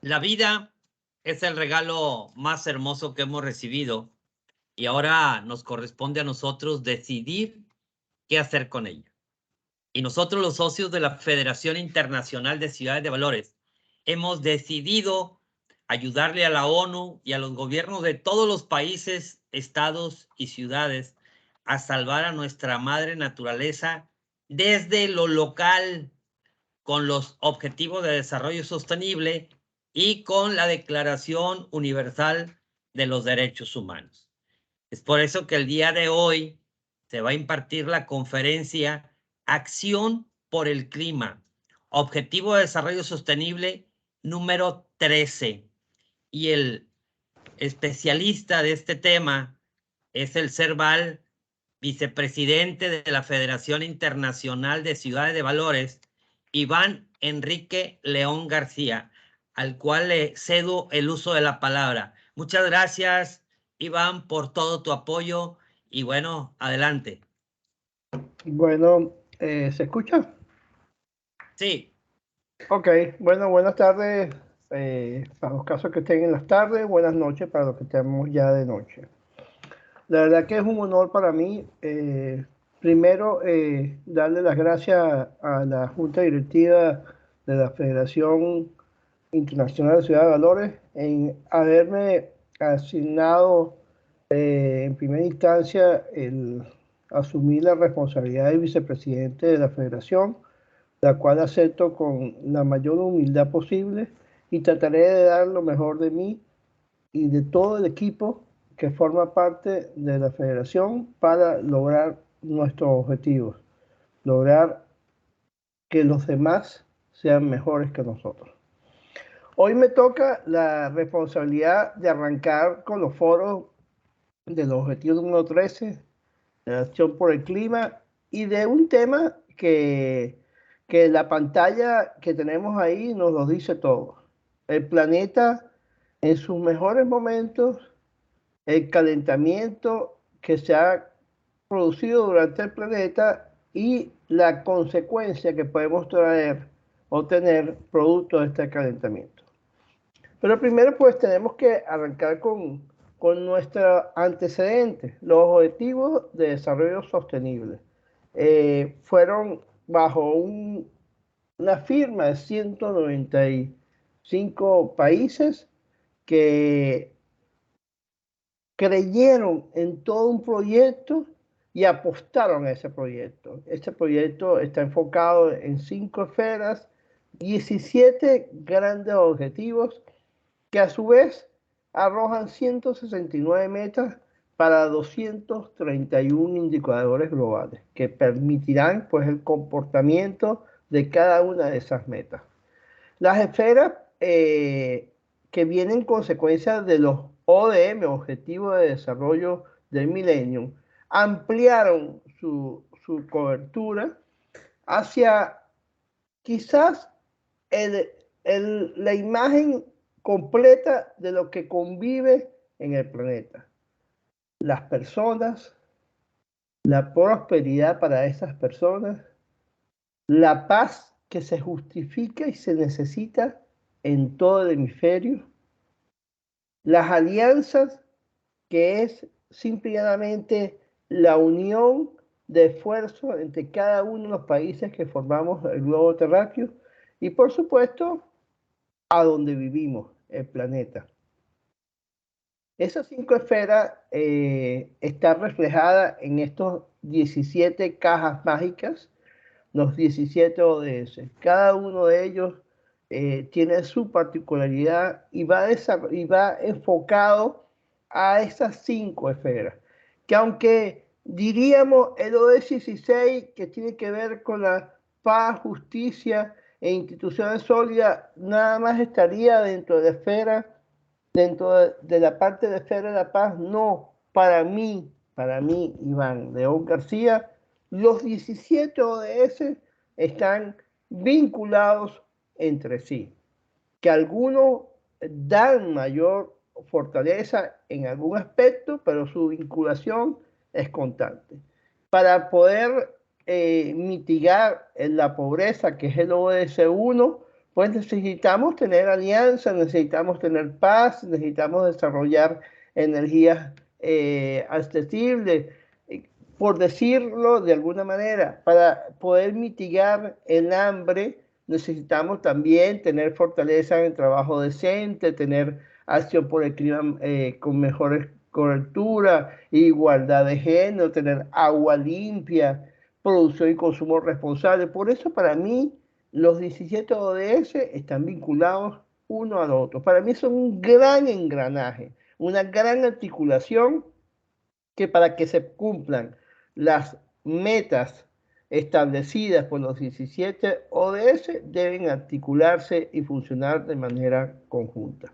La vida es el regalo más hermoso que hemos recibido y ahora nos corresponde a nosotros decidir qué hacer con ella. Y nosotros, los socios de la Federación Internacional de Ciudades de Valores, hemos decidido ayudarle a la ONU y a los gobiernos de todos los países, estados y ciudades a salvar a nuestra madre naturaleza desde lo local, con los Objetivos de Desarrollo Sostenible y con la Declaración Universal de los Derechos Humanos. Es por eso que el día de hoy se va a impartir la conferencia Acción por el Clima, Objetivo de Desarrollo Sostenible número 13. Y el especialista de este tema es el Serval, vicepresidente de la Federación Internacional de Ciudades de Valores, Iván Enrique León García, al cual le cedo el uso de la palabra. Muchas gracias, Iván, por todo tu apoyo y bueno, adelante. Bueno, ¿se escucha? Sí. Ok, bueno, buenas tardes para los casos que estén en las tardes, buenas noches para los que estemos ya de noche. La verdad que es un honor para mí, primero, darle las gracias a la Junta Directiva de la Federación Internacional de Ciudad de Valores en haberme asignado en primera instancia el asumir la responsabilidad de vicepresidente de la Federación, la cual acepto con la mayor humildad posible y trataré de dar lo mejor de mí y de todo el equipo que forma parte de la federación para lograr nuestros objetivos, lograr que los demás sean mejores que nosotros. Hoy me toca la responsabilidad de arrancar con los foros de los objetivos número 13, de la acción por el clima y de un tema que la pantalla que tenemos ahí nos lo dice todo. El planeta en sus mejores momentos, el calentamiento que se ha producido durante el planeta y la consecuencia que podemos traer o tener producto de este calentamiento. Pero primero pues tenemos que arrancar con nuestro antecedente. Los objetivos de desarrollo sostenible fueron bajo una firma de 195 países que creyeron en todo un proyecto y apostaron a ese proyecto. Este proyecto está enfocado en 5 esferas, 17 grandes objetivos que a su vez arrojan 169 metas para 231 indicadores globales que permitirán pues el comportamiento de cada una de esas metas. Las esferas que vienen consecuencia de los ODM, Objetivos de Desarrollo del Milenio, ampliaron su cobertura hacia quizás la imagen completa de lo que convive en el planeta. Las personas, la prosperidad para esas personas, la paz que se justifica y se necesita en todo el hemisferio, las alianzas que es simplemente la unión de esfuerzo entre cada uno de los países que formamos el globo terráqueo y por supuesto a donde vivimos, el planeta. Esas 5 esferas están reflejadas en estos 17 cajas mágicas, los 17 ODS. Cada uno de ellos tiene su particularidad y va enfocado a esas 5 esferas. Que aunque diríamos el ODS 16, que tiene que ver con la paz, justicia e instituciones sólidas, nada más estaría dentro de la esfera, dentro de la parte de esfera de la paz. No, para mí, Iván León García, los 17 ODS están vinculados entre sí, que algunos dan mayor fortaleza en algún aspecto, pero su vinculación es constante. Para poder mitigar la pobreza, que es el ODS 1, Pues necesitamos tener alianza, necesitamos tener paz, necesitamos desarrollar energías accesibles, eh, por decirlo de alguna manera. Para poder mitigar el hambre, necesitamos también tener fortaleza en el trabajo decente, tener acción por el clima con mejores cobertura, igualdad de género, tener agua limpia, producción y consumo responsable. Por eso para mí los 17 ODS están vinculados uno al otro. Para mí son un gran engranaje, una gran articulación que para que se cumplan las metas establecidas por los 17 ODS deben articularse y funcionar de manera conjunta.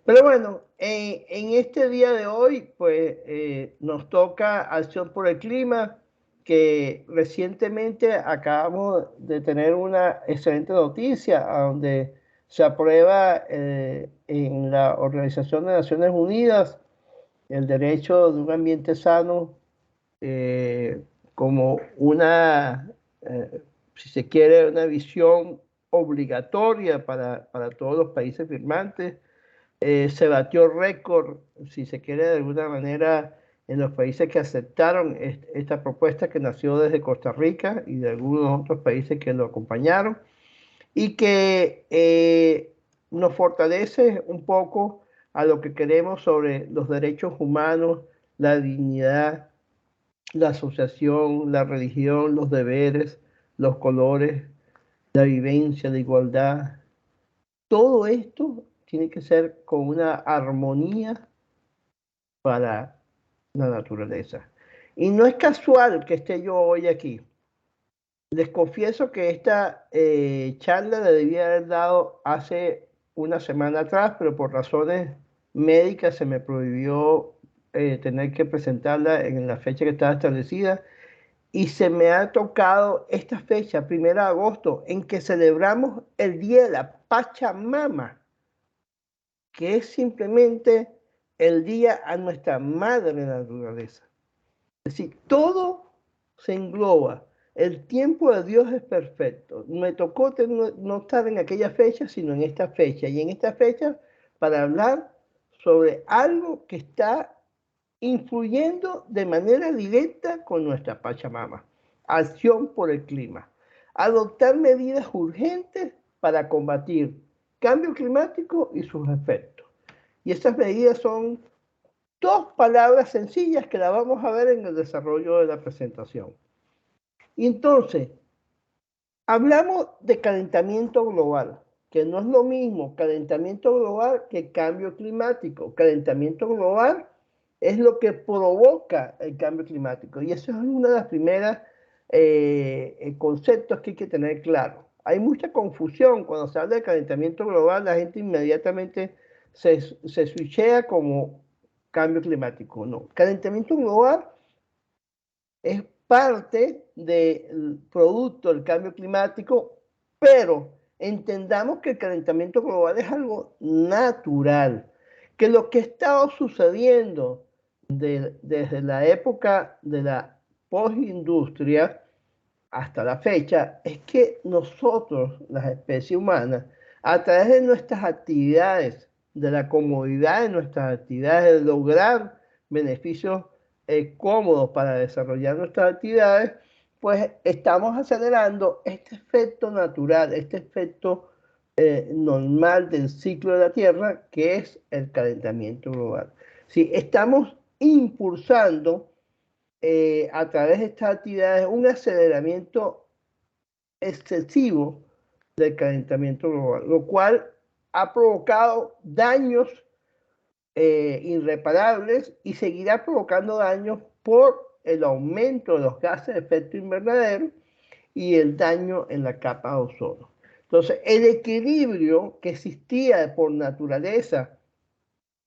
Pero bueno, en este día de hoy, pues nos toca Acción por el Clima, que recientemente acabamos de tener una excelente noticia, a donde se aprueba en la Organización de Naciones Unidas el derecho de un ambiente sano eh, como una, si se quiere, una visión obligatoria para todos los países firmantes. Se batió récord, si se quiere de alguna manera, en los países que aceptaron esta propuesta que nació desde Costa Rica y de algunos otros países que lo acompañaron y que nos fortalece un poco a lo que queremos sobre los derechos humanos, la dignidad, la asociación, la religión, los deberes, los colores, la vivencia, la igualdad. Todo esto tiene que ser con una armonía para la naturaleza. Y no es casual que esté yo hoy aquí. Les confieso que esta charla la debía haber dado hace una semana atrás, pero por razones médicas se me prohibió tener que presentarla en la fecha que estaba establecida. Y se me ha tocado esta fecha, 1 de agosto, en que celebramos el Día de la Pachamama, que es simplemente el día a nuestra madre naturaleza. Es decir, todo se engloba. El tiempo de Dios es perfecto. Me tocó no estar en aquella fecha, sino en esta fecha. Y en esta fecha para hablar sobre algo que está influyendo de manera directa con nuestra Pachamama. Acción por el clima. Adoptar medidas urgentes para combatir cambio climático y sus efectos. Y estas medidas son dos palabras sencillas que la vamos a ver en el desarrollo de la presentación. Y entonces, hablamos de calentamiento global, que no es lo mismo calentamiento global que cambio climático. Calentamiento global es lo que provoca el cambio climático. Y eso es uno de los primeros conceptos que hay que tener claro. Hay mucha confusión cuando se habla de calentamiento global, la gente inmediatamente se switchea como cambio climático. No, calentamiento global es parte del producto del cambio climático, pero entendamos que el calentamiento global es algo natural, que lo que ha estado sucediendo desde la época de la postindustria hasta la fecha es que nosotros, las especies humanas, a través de nuestras actividades, de la comodidad de nuestras actividades, de lograr beneficios cómodos para desarrollar nuestras actividades, pues estamos acelerando este efecto natural, este efecto normal del ciclo de la Tierra, que es el calentamiento global. Si estamos impulsando a través de estas actividades un aceleramiento excesivo del calentamiento global, lo cual ha provocado daños irreparables y seguirá provocando daños por el aumento de los gases de efecto invernadero y el daño en la capa de ozono. Entonces, el equilibrio que existía por naturaleza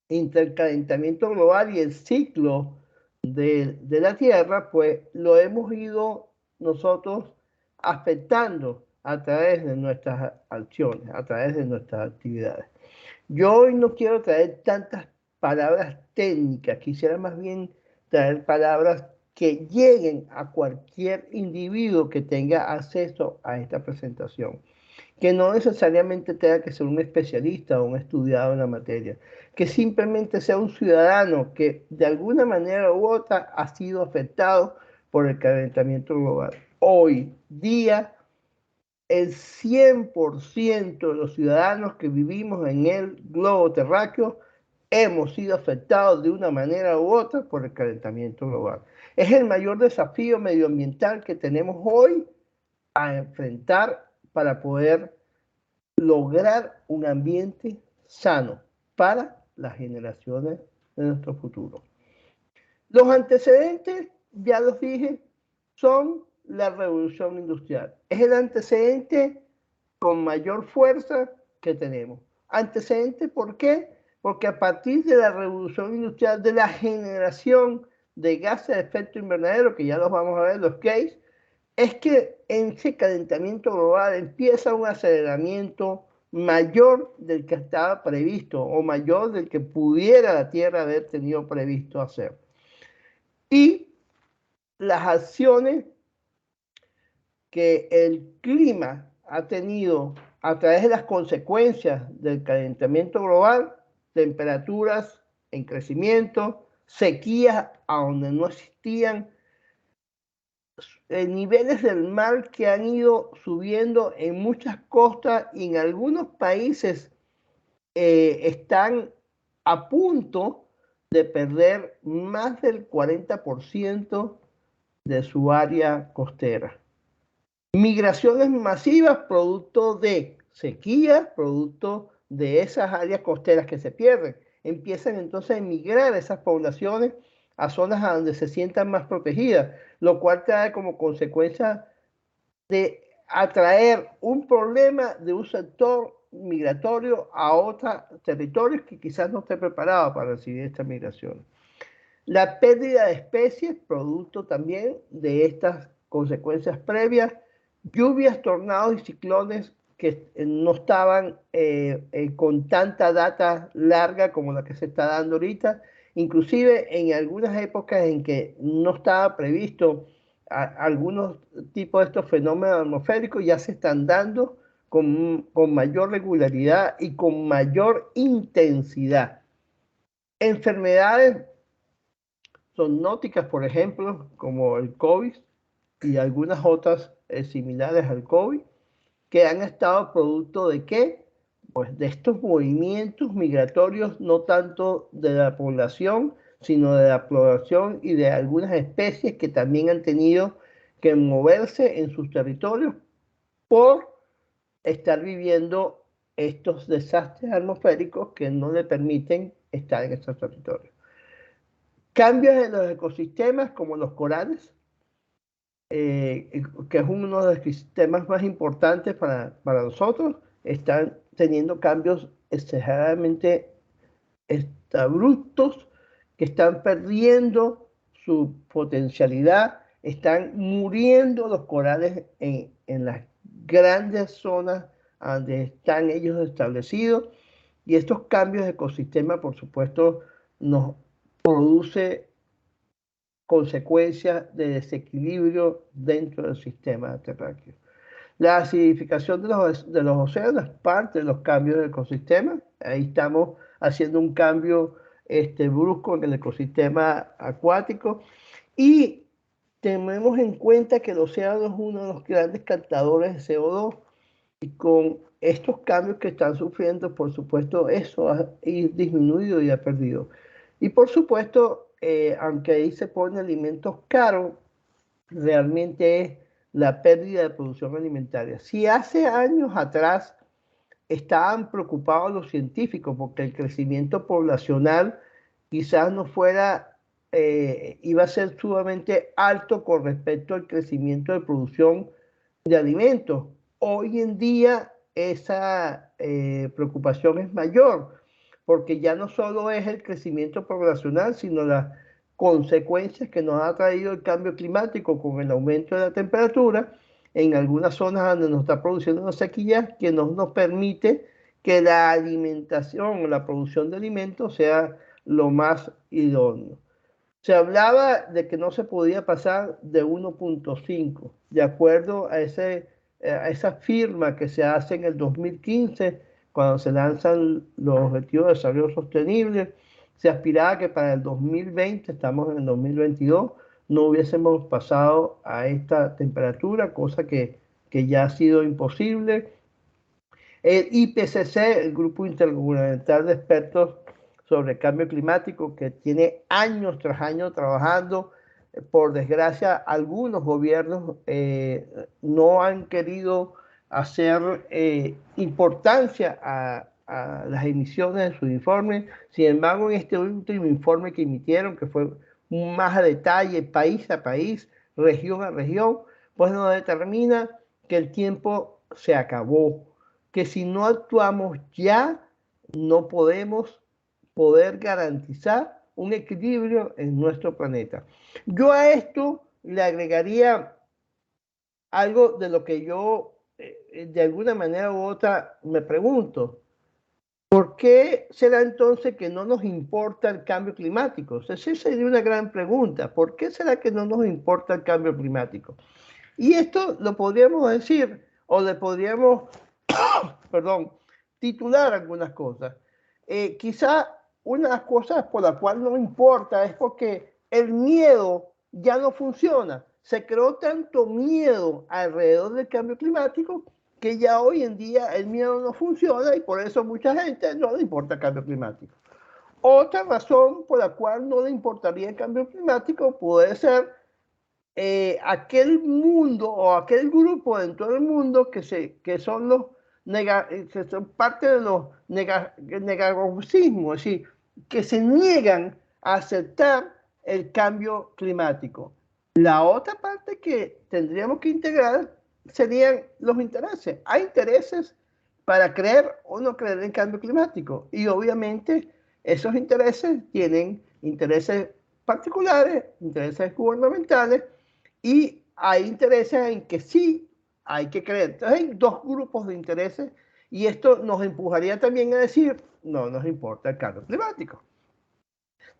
entre el calentamiento global y el ciclo de la Tierra, pues lo hemos ido nosotros afectando a través de nuestras acciones, a través de nuestras actividades. Yo hoy no quiero traer tantas palabras técnicas, quisiera más bien traer palabras que lleguen a cualquier individuo que tenga acceso a esta presentación. que no necesariamente tenga que ser un especialista o un estudiado en la materia, que simplemente sea un ciudadano que de alguna manera u otra ha sido afectado por el calentamiento global. Hoy día, el 100% de los ciudadanos que vivimos en el globo terráqueo hemos sido afectados de una manera u otra por el calentamiento global. Es el mayor desafío medioambiental que tenemos hoy a enfrentar para poder lograr un ambiente sano para las generaciones de nuestro futuro. Los antecedentes, ya los dije, son la revolución industrial. Es el antecedente con mayor fuerza que tenemos. Antecedente, ¿por qué? Porque a partir de la revolución industrial, de la generación de gases de efecto invernadero, que ya los vamos a ver, los gases, es que en ese calentamiento global empieza un aceleramiento mayor del que estaba previsto o mayor del que pudiera la Tierra haber tenido previsto hacer. Y las acciones que el clima ha tenido a través de las consecuencias del calentamiento global, temperaturas en crecimiento, sequías a donde no existían, niveles del mar que han ido subiendo en muchas costas y en algunos países están a punto de perder más del 40% de su área costera. Migraciones masivas producto de sequía, producto de esas áreas costeras que se pierden. Empiezan entonces a emigrar esas poblaciones a zonas a donde se sientan más protegidas, lo cual trae como consecuencia de atraer un problema de un sector migratorio a otros territorios que quizás no esté preparado para recibir esta migración. La pérdida de especies, producto también de estas consecuencias previas, lluvias, tornados y ciclones que no estaban con tanta data larga como la que se está dando ahorita, inclusive en algunas épocas en que no estaba previsto algunos tipos de estos fenómenos atmosféricos ya se están dando con mayor regularidad y con mayor intensidad. Enfermedades zoonóticas, por ejemplo, como el COVID y algunas otras similares al COVID, que han estado producto de qué? Pues de estos movimientos migratorios, no tanto de la población, sino de la población y de algunas especies que también han tenido que moverse en sus territorios por estar viviendo estos desastres atmosféricos que no le permiten estar en estos territorios. Cambios en los ecosistemas como los corales, que es uno de los sistemas más importantes para nosotros, están teniendo cambios exageradamente abruptos que están perdiendo su potencialidad, están muriendo los corales en las grandes zonas donde están ellos establecidos y estos cambios de ecosistema, por supuesto, nos produce consecuencias de desequilibrio dentro del sistema terráqueo. La acidificación de los océanos es parte de los cambios del ecosistema. Ahí estamos haciendo un cambio brusco en el ecosistema acuático y tenemos en cuenta que el océano es uno de los grandes captadores de CO2 y con estos cambios que están sufriendo, por supuesto, eso ha disminuido y ha perdido. Y por supuesto, aunque ahí se ponen alimentos caros, realmente es la pérdida de producción alimentaria. Si hace años atrás estaban preocupados los científicos porque el crecimiento poblacional quizás no fuera, iba a ser sumamente alto con respecto al crecimiento de producción de alimentos. Hoy en día esa preocupación es mayor porque ya no solo es el crecimiento poblacional, sino las consecuencias que nos ha traído el cambio climático con el aumento de la temperatura en algunas zonas donde nos está produciendo una sequía que no nos permite que la alimentación o la producción de alimentos sea lo más idóneo. Se hablaba de que no se podía pasar de 1.5, de acuerdo a ese esa firma que se hace en el 2015, cuando se lanzan los Objetivos de Desarrollo Sostenible, se aspiraba que para el 2020, estamos en el 2022, no hubiésemos pasado a esta temperatura, cosa que ya ha sido imposible. El IPCC, el Grupo Intergubernamental de Expertos sobre el Cambio Climático, que tiene años tras años trabajando, por desgracia, algunos gobiernos no han querido hacer importancia a las emisiones de sus informes. Sin embargo, en este último informe que emitieron, que fue más a detalle, país a país, región a región, pues nos determina que el tiempo se acabó, que si no actuamos ya, no podemos poder garantizar un equilibrio en nuestro planeta. Yo a esto le agregaría algo de lo que yo, de alguna manera u otra, me pregunto. ¿Por qué será entonces que no nos importa el cambio climático? Esa sería una gran pregunta. ¿Por qué será que no nos importa el cambio climático? Y esto lo podríamos decir, o le podríamos, perdón, titular algunas cosas. Quizá una de las cosas por la cual no importa es porque el miedo ya no funciona. Se creó tanto miedo alrededor del cambio climático que ya hoy en día el miedo no funciona y por eso mucha gente no le importa el cambio climático. Otra razón por la cual no le importaría el cambio climático puede ser aquel mundo o aquel grupo dentro del mundo que son los que son parte de los negacionismos, es decir, que se niegan a aceptar el cambio climático. La otra parte que tendríamos que integrar serían los intereses. Hay intereses para creer o no creer en cambio climático y obviamente esos intereses tienen intereses particulares, intereses gubernamentales y hay intereses en que sí hay que creer. Entonces hay dos grupos de intereses y esto nos empujaría también a decir, no nos importa el cambio climático.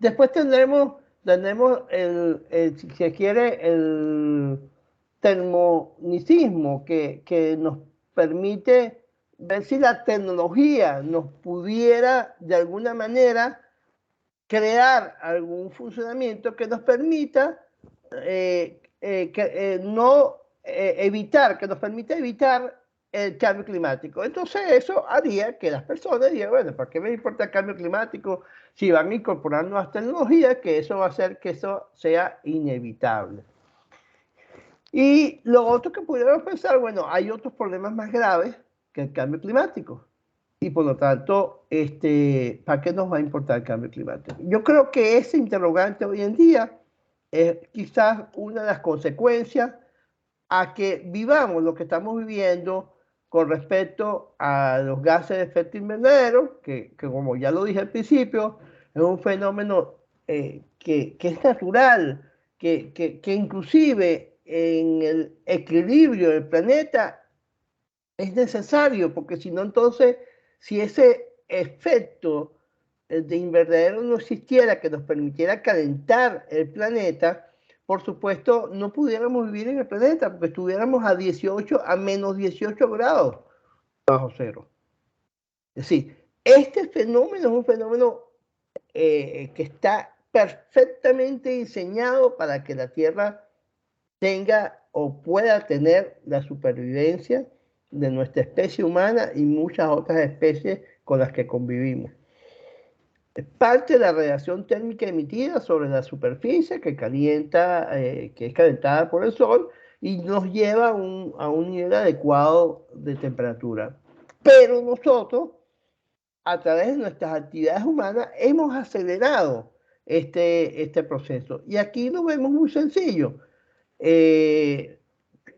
Después tendremos si se quiere, el termonicismo que nos permite ver si la tecnología nos pudiera de alguna manera crear algún funcionamiento que nos permita que nos permita evitar el cambio climático. Entonces eso haría que las personas digan, bueno, ¿para qué me importa el cambio climático si van a incorporar nuevas tecnologías? Que eso va a hacer que eso sea inevitable. Y lo otro que pudiéramos pensar, bueno, hay otros problemas más graves que el cambio climático. Y por lo tanto, ¿para qué nos va a importar el cambio climático? Yo creo que ese interrogante hoy en día es quizás una de las consecuencias a que vivamos lo que estamos viviendo con respecto a los gases de efecto invernadero, que como ya lo dije al principio, es un fenómeno que es natural, que inclusive en el equilibrio del planeta es necesario, porque si no, entonces, si ese efecto de invernadero no existiera, que nos permitiera calentar el planeta, por supuesto, no pudiéramos vivir en el planeta, porque estuviéramos a menos 18 grados bajo cero. Es decir, este fenómeno es un fenómeno que está perfectamente diseñado para que la Tierra tenga o pueda tener la supervivencia de nuestra especie humana y muchas otras especies con las que convivimos. Es parte de la radiación térmica emitida sobre la superficie que calienta, que es calentada por el sol y nos lleva a un nivel adecuado de temperatura. Pero nosotros, a través de nuestras actividades humanas, hemos acelerado este proceso. Y aquí lo vemos muy sencillo.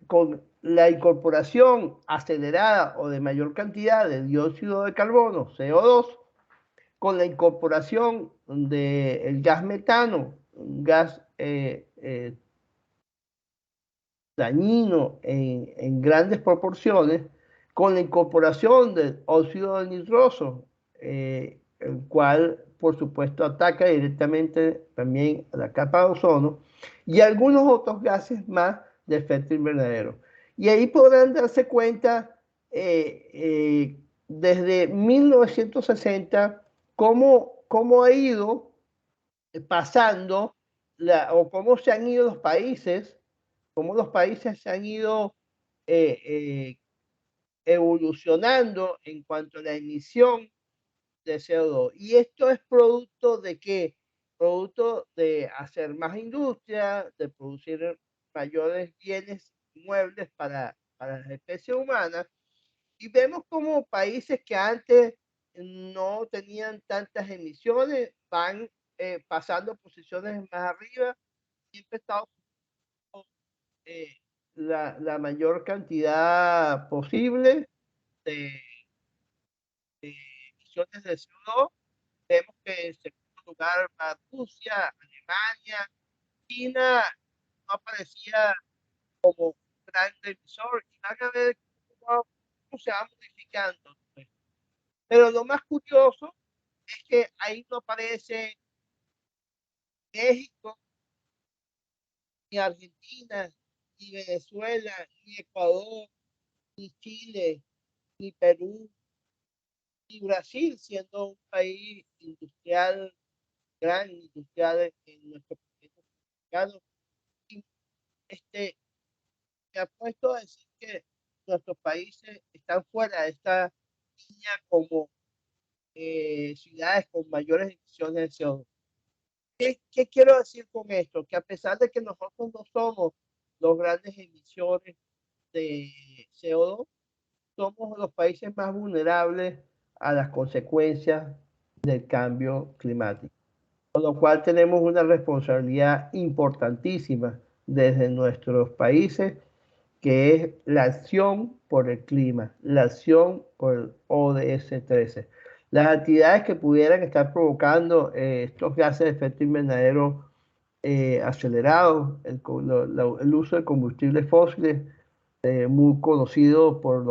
Con la incorporación acelerada o de mayor cantidad de dióxido de carbono, CO2, con la incorporación del gas metano, un gas dañino en grandes proporciones, con la incorporación del óxido de nitroso, el cual por supuesto ataca directamente también a la capa de ozono, y algunos otros gases más de efecto invernadero. Y ahí podrán darse cuenta desde 1960 cómo ha ido pasando o cómo se han ido los países, cómo los países se han ido eh, eh, evolucionando en cuanto a la emisión de CO2. Y esto es producto de qué? Producto de hacer más industria, de producir mayores bienes muebles para la especie humana. Y vemos como países que antes no tenían tantas emisiones van pasando posiciones más arriba. Siempre Estados Unidos la mayor cantidad posible de, de emisiones de CO2. Vemos que en segundo lugar va Rusia, Alemania, China no aparecía como gran emisor y van a ver cómo se va modificando. Pero lo más curioso es que ahí no aparece México, ni Argentina, ni Venezuela, ni Ecuador, ni Chile, ni Perú, ni Brasil, siendo un país industrial, gran industrial en nuestro país. Este, me ha puesto a decir que nuestros países están fuera de esta línea como ciudades con mayores emisiones de CO2. ¿Qué quiero decir con esto? Que a pesar de que nosotros no somos los grandes emisores de CO2, somos los países más vulnerables a las consecuencias del cambio climático. Con lo cual tenemos una responsabilidad importantísima desde nuestros países, que es la acción por el clima, la acción por el ODS 13. Las actividades que pudieran estar provocando estos gases de efecto invernadero acelerados, el uso de combustibles fósiles, muy conocido por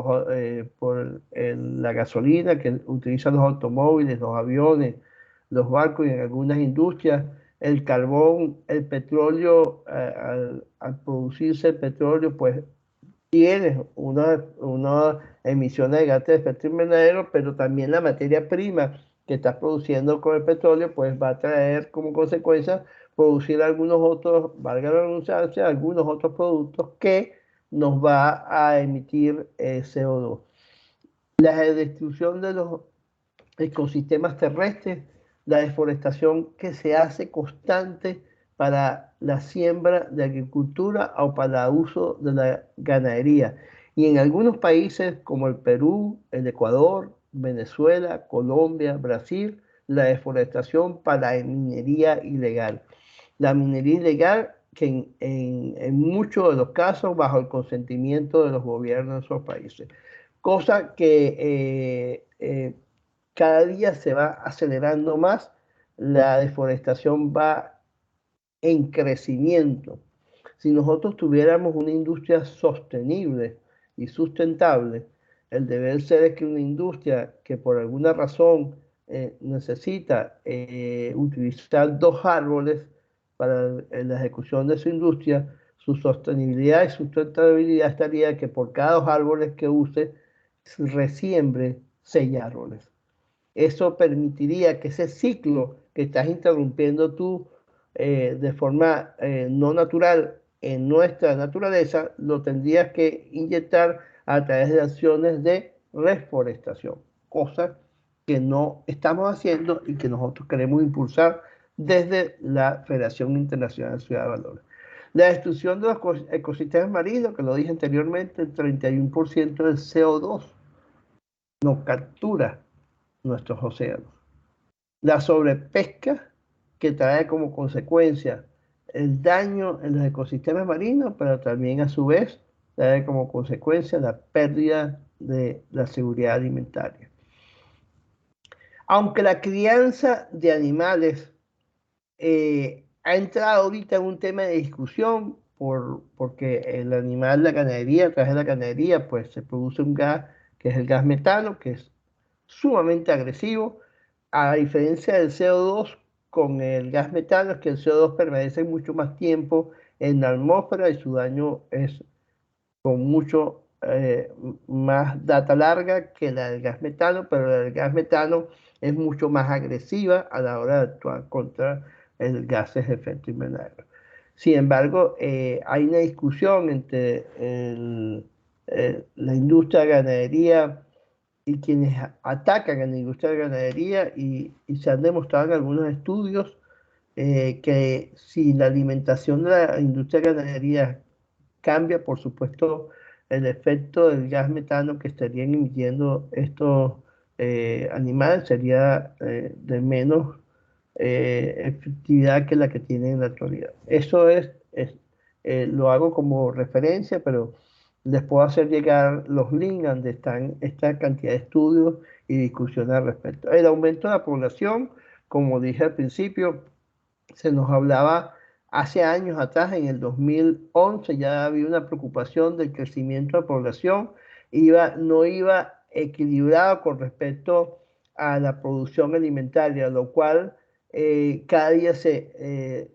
la gasolina que utilizan los automóviles, los aviones, los barcos y en algunas industrias, el carbón, el petróleo, al producirse el petróleo, pues tiene una emisión de gases de efecto invernadero, pero también la materia prima que está produciendo con el petróleo, pues va a traer como consecuencia producir algunos otros, valga la redundancia, algunos otros productos que nos va a emitir CO2. La destrucción de los ecosistemas terrestres, la deforestación que se hace constante para la siembra de agricultura o para el uso de la ganadería. Y en algunos países como el Perú, el Ecuador, Venezuela, Colombia, Brasil, la deforestación para la minería ilegal. La minería ilegal que en muchos de los casos bajo el consentimiento de los gobiernos de esos países. Cosa que cada día se va acelerando más, la deforestación va en crecimiento. Si nosotros tuviéramos una industria sostenible y sustentable, el deber ser es que una industria que por alguna razón necesita utilizar 2 árboles para la ejecución de su industria, su sostenibilidad y sustentabilidad estaría que por cada 2 árboles que use, resiembre 6 árboles. Eso permitiría que ese ciclo que estás interrumpiendo tú de forma no natural en nuestra naturaleza, lo tendrías que inyectar a través de acciones de reforestación, cosa que no estamos haciendo y que nosotros queremos impulsar desde la Federación Internacional de Ciudad de Valores. La destrucción de los ecosistemas marinos, que lo dije anteriormente, el 31% del CO2 nos captura nuestros océanos. La sobrepesca, que trae como consecuencia el daño en los ecosistemas marinos, pero también a su vez trae como consecuencia la pérdida de la seguridad alimentaria. Aunque la crianza de animales ha entrado ahorita en un tema de discusión porque el animal, la ganadería, a través de la ganadería, pues se produce un gas que es el gas metano, que es sumamente agresivo, a diferencia del CO2 con el gas metano, es que el CO2 permanece mucho más tiempo en la atmósfera y su daño es con mucho más data larga que la del gas metano, pero la del gas metano es mucho más agresiva a la hora de actuar contra el gases de efecto invernadero. Sin embargo, hay una discusión entre la industria de ganadería y quienes atacan a la industria de ganadería y se han demostrado en algunos estudios que si la alimentación de la industria de ganadería cambia, por supuesto, el efecto del gas metano que estarían emitiendo estos animales sería de menos efectividad que la que tienen en la actualidad. Eso lo hago como referencia, pero les puedo hacer llegar los links donde están esta cantidad de estudios y discusiones al respecto. El aumento de la población, como dije al principio, se nos hablaba hace años atrás, en el 2011, ya había una preocupación del crecimiento de la población, no iba equilibrado con respecto a la producción alimentaria, lo cual cada día se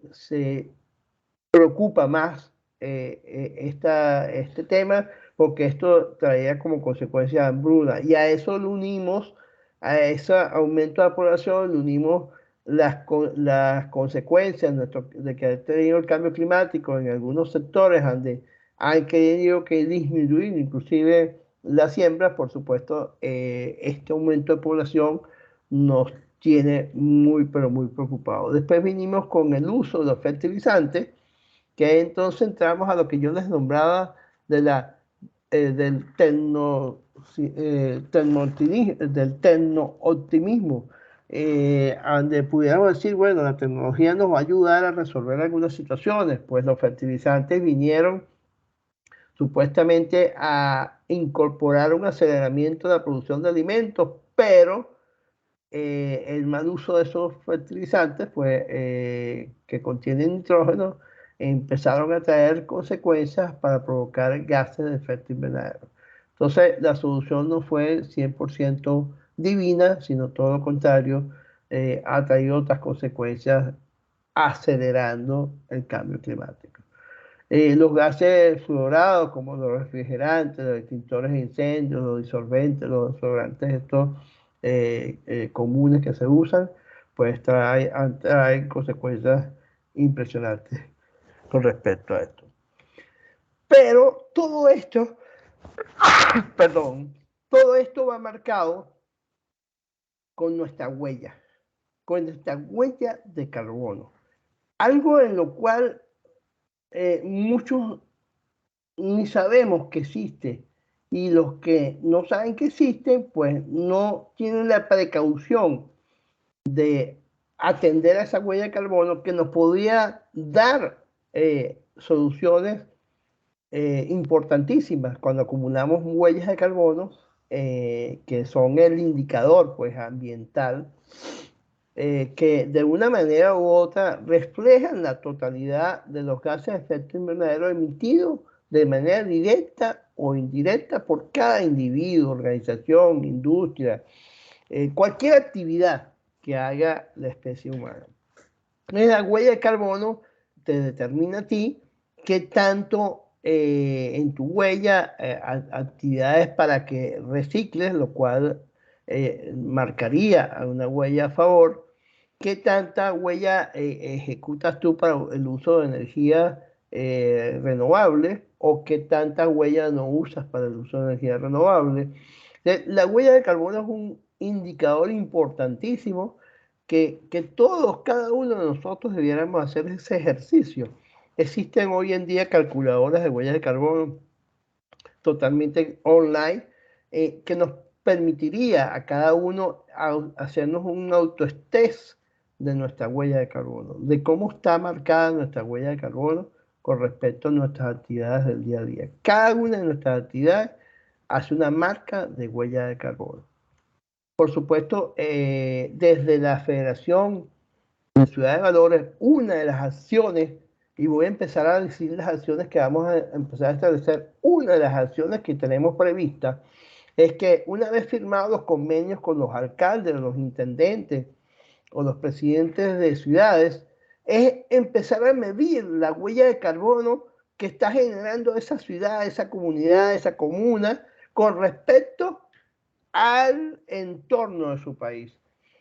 preocupa más este tema, porque esto traía como consecuencia hambruna. Y a eso lo unimos, a ese aumento de la población, le unimos las consecuencias de que ha tenido el cambio climático en algunos sectores donde han querido que disminuir inclusive la siembra. Por supuesto, este aumento de población nos tiene muy, pero muy preocupados. Después vinimos con el uso de los fertilizantes, que entonces entramos a lo que yo les nombraba del del tecno-optimismo, donde pudiéramos decir, bueno, la tecnología nos va a ayudar a resolver algunas situaciones. Pues los fertilizantes vinieron supuestamente a incorporar un aceleramiento de la producción de alimentos, pero el mal uso de esos fertilizantes, pues, que contienen nitrógeno, empezaron a traer consecuencias para provocar gases de efecto invernadero. Entonces, la solución no fue 100% divina, sino todo lo contrario, ha traído otras consecuencias acelerando el cambio climático. Los gases fluorados, como los refrigerantes, los extintores de incendios, los disolventes, los desodorantes estos comunes que se usan, pues traen consecuencias impresionantes con respecto a esto. Pero todo esto, perdón, todo esto va marcado con con nuestra huella de carbono. Algo en lo cual muchos ni sabemos que existe, y los que no saben que existe, pues no tienen la precaución de atender a esa huella de carbono que nos podría dar soluciones importantísimas cuando acumulamos huellas de carbono, que son el indicador pues ambiental, que de una manera u otra reflejan la totalidad de los gases de efecto invernadero emitidos de manera directa o indirecta por cada individuo, organización, industria, cualquier actividad que haga la especie humana. La huella de carbono te determina a ti qué tanto en tu huella actividades para que recicles, lo cual marcaría una huella a favor. ¿Qué tanta huella ejecutas tú para el uso de energía renovable, o qué tanta huella no usas para el uso de energía renovable? La huella de carbono es un indicador importantísimo que todos, cada uno de nosotros debiéramos hacer ese ejercicio. Existen hoy en día calculadoras de huellas de carbono totalmente online, que nos permitiría a cada uno hacernos un autotest de nuestra huella de carbono, de cómo está marcada nuestra huella de carbono con respecto a nuestras actividades del día a día. Cada una de nuestras actividades hace una marca de huella de carbono. Por supuesto, desde la Federación de Ciudad de Valores, una de las acciones, y voy a empezar a decir las acciones que vamos a empezar a establecer, una de las acciones que tenemos previstas es que una vez firmados los convenios con los alcaldes, los intendentes o los presidentes de ciudades, es empezar a medir la huella de carbono que está generando esa ciudad, esa comunidad, esa comuna, con respecto al entorno de su país.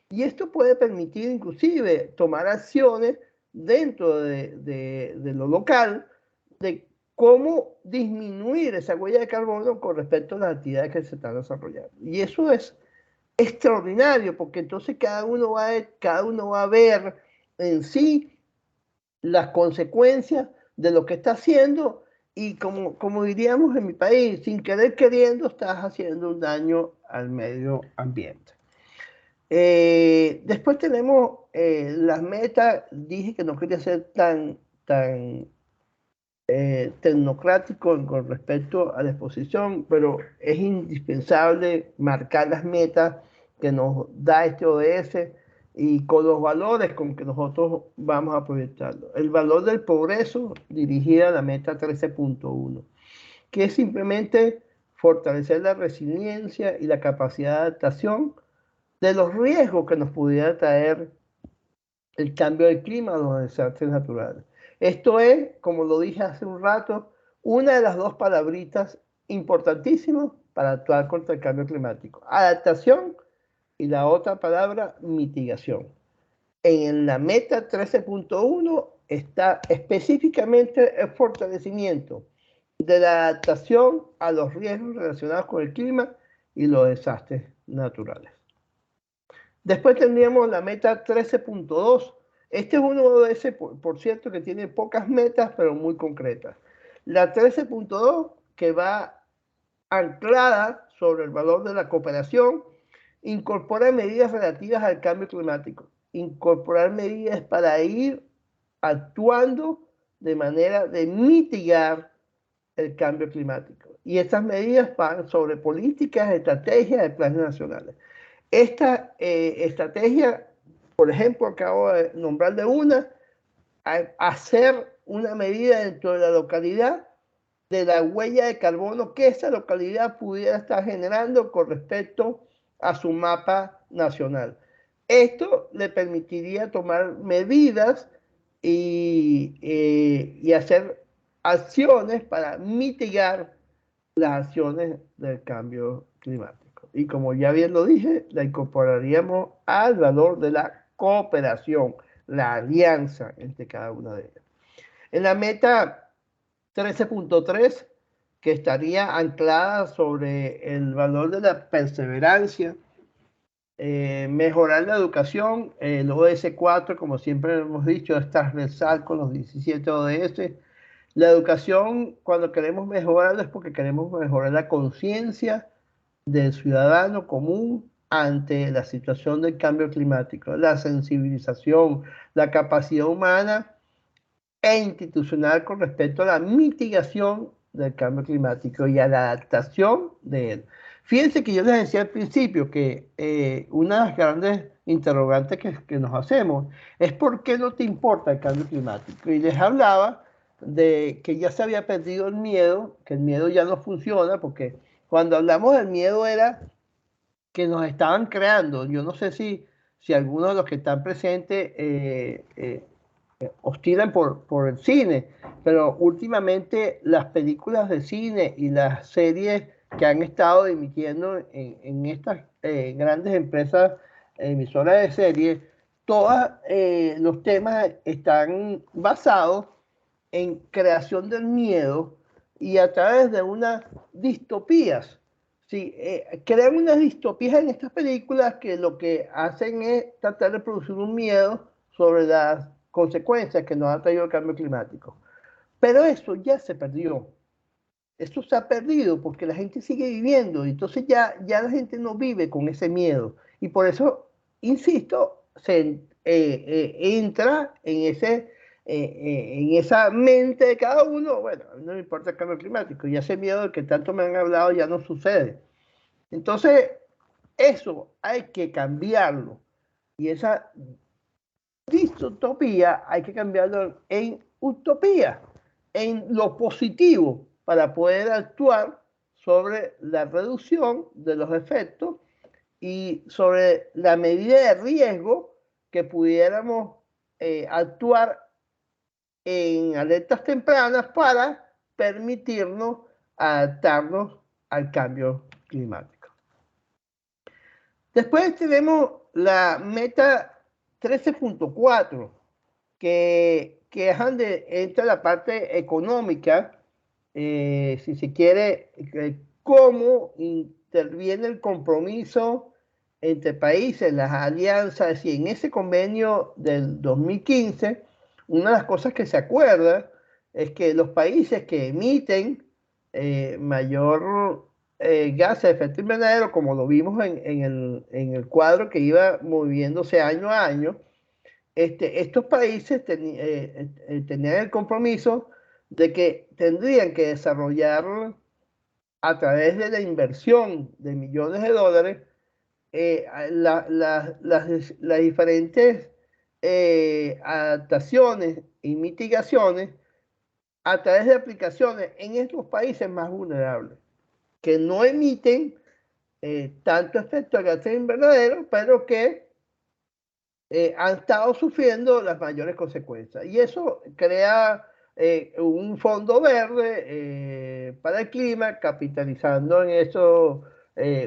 Y esto puede permitir inclusive tomar acciones dentro de lo local, de cómo disminuir esa huella de carbono con respecto a las actividades que se están desarrollando. Y eso es extraordinario, porque entonces cada uno va a ver en sí las consecuencias de lo que está haciendo y como diríamos en mi país, sin querer queriendo estás haciendo un daño al medio ambiente. Después tenemos las metas. Dije que no quería ser tan tecnocrático con respecto a la exposición, pero es indispensable marcar las metas que nos da este ODS y con los valores con que nosotros vamos a proyectarlo. El valor del progreso dirigida a la meta 13.1, que es simplemente fortalecer la resiliencia y la capacidad de adaptación de los riesgos que nos pudiera traer el cambio del clima o los desastres naturales. Esto es, como lo dije hace un rato, una de las dos palabritas importantísimas para actuar contra el cambio climático. Adaptación y la otra palabra, mitigación. En la meta 13.1 está específicamente el fortalecimiento de la adaptación a los riesgos relacionados con el clima y los desastres naturales. Después tendríamos la meta 13.2. Este es uno de ese, por cierto, que tiene pocas metas, pero muy concretas. La 13.2, que va anclada sobre el valor de la cooperación, incorpora medidas relativas al cambio climático. Incorporar medidas para ir actuando de manera de mitigar el cambio climático. Y estas medidas van sobre políticas, estrategias de planes nacionales. Esta estrategia, por ejemplo, acabo de nombrar de una, hacer una medida dentro de la localidad de la huella de carbono que esa localidad pudiera estar generando con respecto a su mapa nacional. Esto le permitiría tomar medidas y hacer acciones para mitigar las acciones del cambio climático. Y como ya bien lo dije, la incorporaríamos al valor de la cooperación, la alianza entre cada una de ellas. En la meta 13.3, que estaría anclada sobre el valor de la perseverancia, mejorar la educación, el ODS 4, como siempre hemos dicho, es transversal con los 17 ODS. La educación, cuando queremos mejorarla, es porque queremos mejorar la conciencia del ciudadano común ante la situación del cambio climático, la sensibilización, la capacidad humana e institucional con respecto a la mitigación del cambio climático y a la adaptación de él. Fíjense que yo les decía al principio que una de las grandes interrogantes que nos hacemos es ¿por qué no te importa el cambio climático? Y les hablaba de que ya se había perdido el miedo, que el miedo ya no funciona, porque cuando hablamos del miedo era que nos estaban creando. Yo no sé si algunos de los que están presentes hostilan por el cine, pero últimamente las películas de cine y las series que han estado emitiendo en estas grandes empresas emisoras de series, todos los temas están basados en creación del miedo y a través de unas distopías. Sí, crean unas distopías en estas películas que lo que hacen es tratar de producir un miedo sobre las consecuencias que nos ha traído el cambio climático. Pero eso ya se perdió. Esto se ha perdido porque la gente sigue viviendo. Entonces ya la gente no vive con ese miedo. Y por eso, insisto, se entra en esa mente de cada uno. Bueno, no me importa el cambio climático. Y ese miedo del que tanto me han hablado ya no sucede. Entonces, eso hay que cambiarlo. Y esa distopía hay que cambiarlo en utopía, en lo positivo, para poder actuar sobre la reducción de los efectos y sobre la medida de riesgo que pudiéramos actuar en alertas tempranas para permitirnos adaptarnos al cambio climático. Después tenemos la meta 13.4, que es donde entra la parte económica, si se quiere, cómo interviene el compromiso entre países, las alianzas, y en ese convenio del 2015, una de las cosas que se acuerda es que los países que emiten mayor gases de efecto invernadero, como lo vimos en el cuadro que iba moviéndose año a año, estos países tenían el compromiso de que tendrían que desarrollar a través de la inversión de millones de dólares las diferentes adaptaciones y mitigaciones a través de aplicaciones en estos países más vulnerables, que no emiten tanto efecto de gases invernaderos, pero que han estado sufriendo las mayores consecuencias. Y eso crea un fondo verde para el clima, capitalizando en eso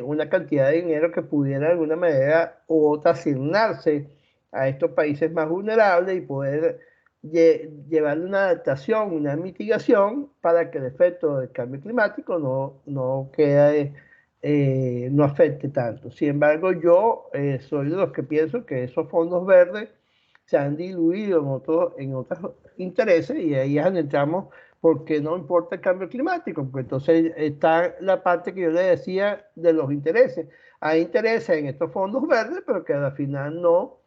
una cantidad de dinero que pudiera de alguna manera u otra asignarse a estos países más vulnerables y poder llevarle una adaptación, una mitigación para que el efecto del cambio climático no quede no afecte tanto. Sin embargo, yo soy de los que pienso que esos fondos verdes se han diluido en otros intereses, y ahí es donde entramos porque no importa el cambio climático, porque entonces está la parte que yo le decía de los intereses. Hay intereses en estos fondos verdes, pero que al final no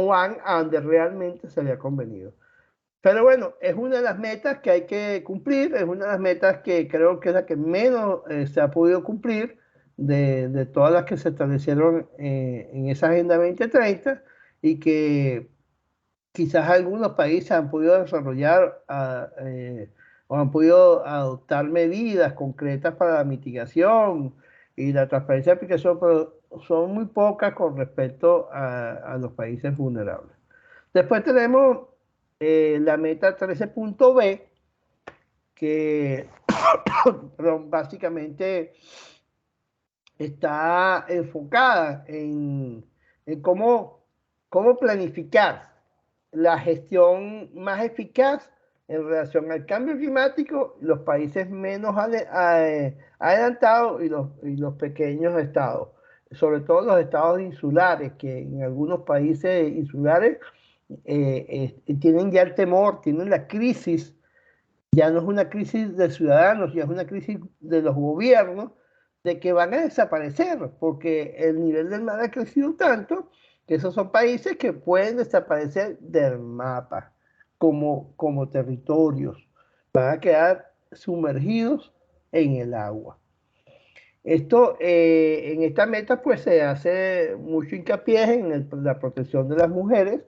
van a donde realmente se le ha convenido. Pero bueno, es una de las metas que hay que cumplir, es una de las metas que creo que es la que menos se ha podido cumplir de todas las que se establecieron en esa Agenda 2030, y que quizás algunos países han podido desarrollar o han podido adoptar medidas concretas para la mitigación y la transparencia de aplicación, pero son muy pocas con respecto a los países vulnerables. Después tenemos la meta 13.b, que básicamente está enfocada en cómo planificar la gestión más eficaz en relación al cambio climático, los países menos adelantados y los pequeños estados, sobre todo los estados insulares, que en algunos países insulares tienen ya el temor, tienen la crisis. Ya no es una crisis de ciudadanos, ya es una crisis de los gobiernos, de que van a desaparecer, porque el nivel del mar ha crecido tanto que esos son países que pueden desaparecer del mapa como territorios. Van a quedar sumergidos en el agua. Esto, en esta meta, pues se hace mucho hincapié en la protección de las mujeres,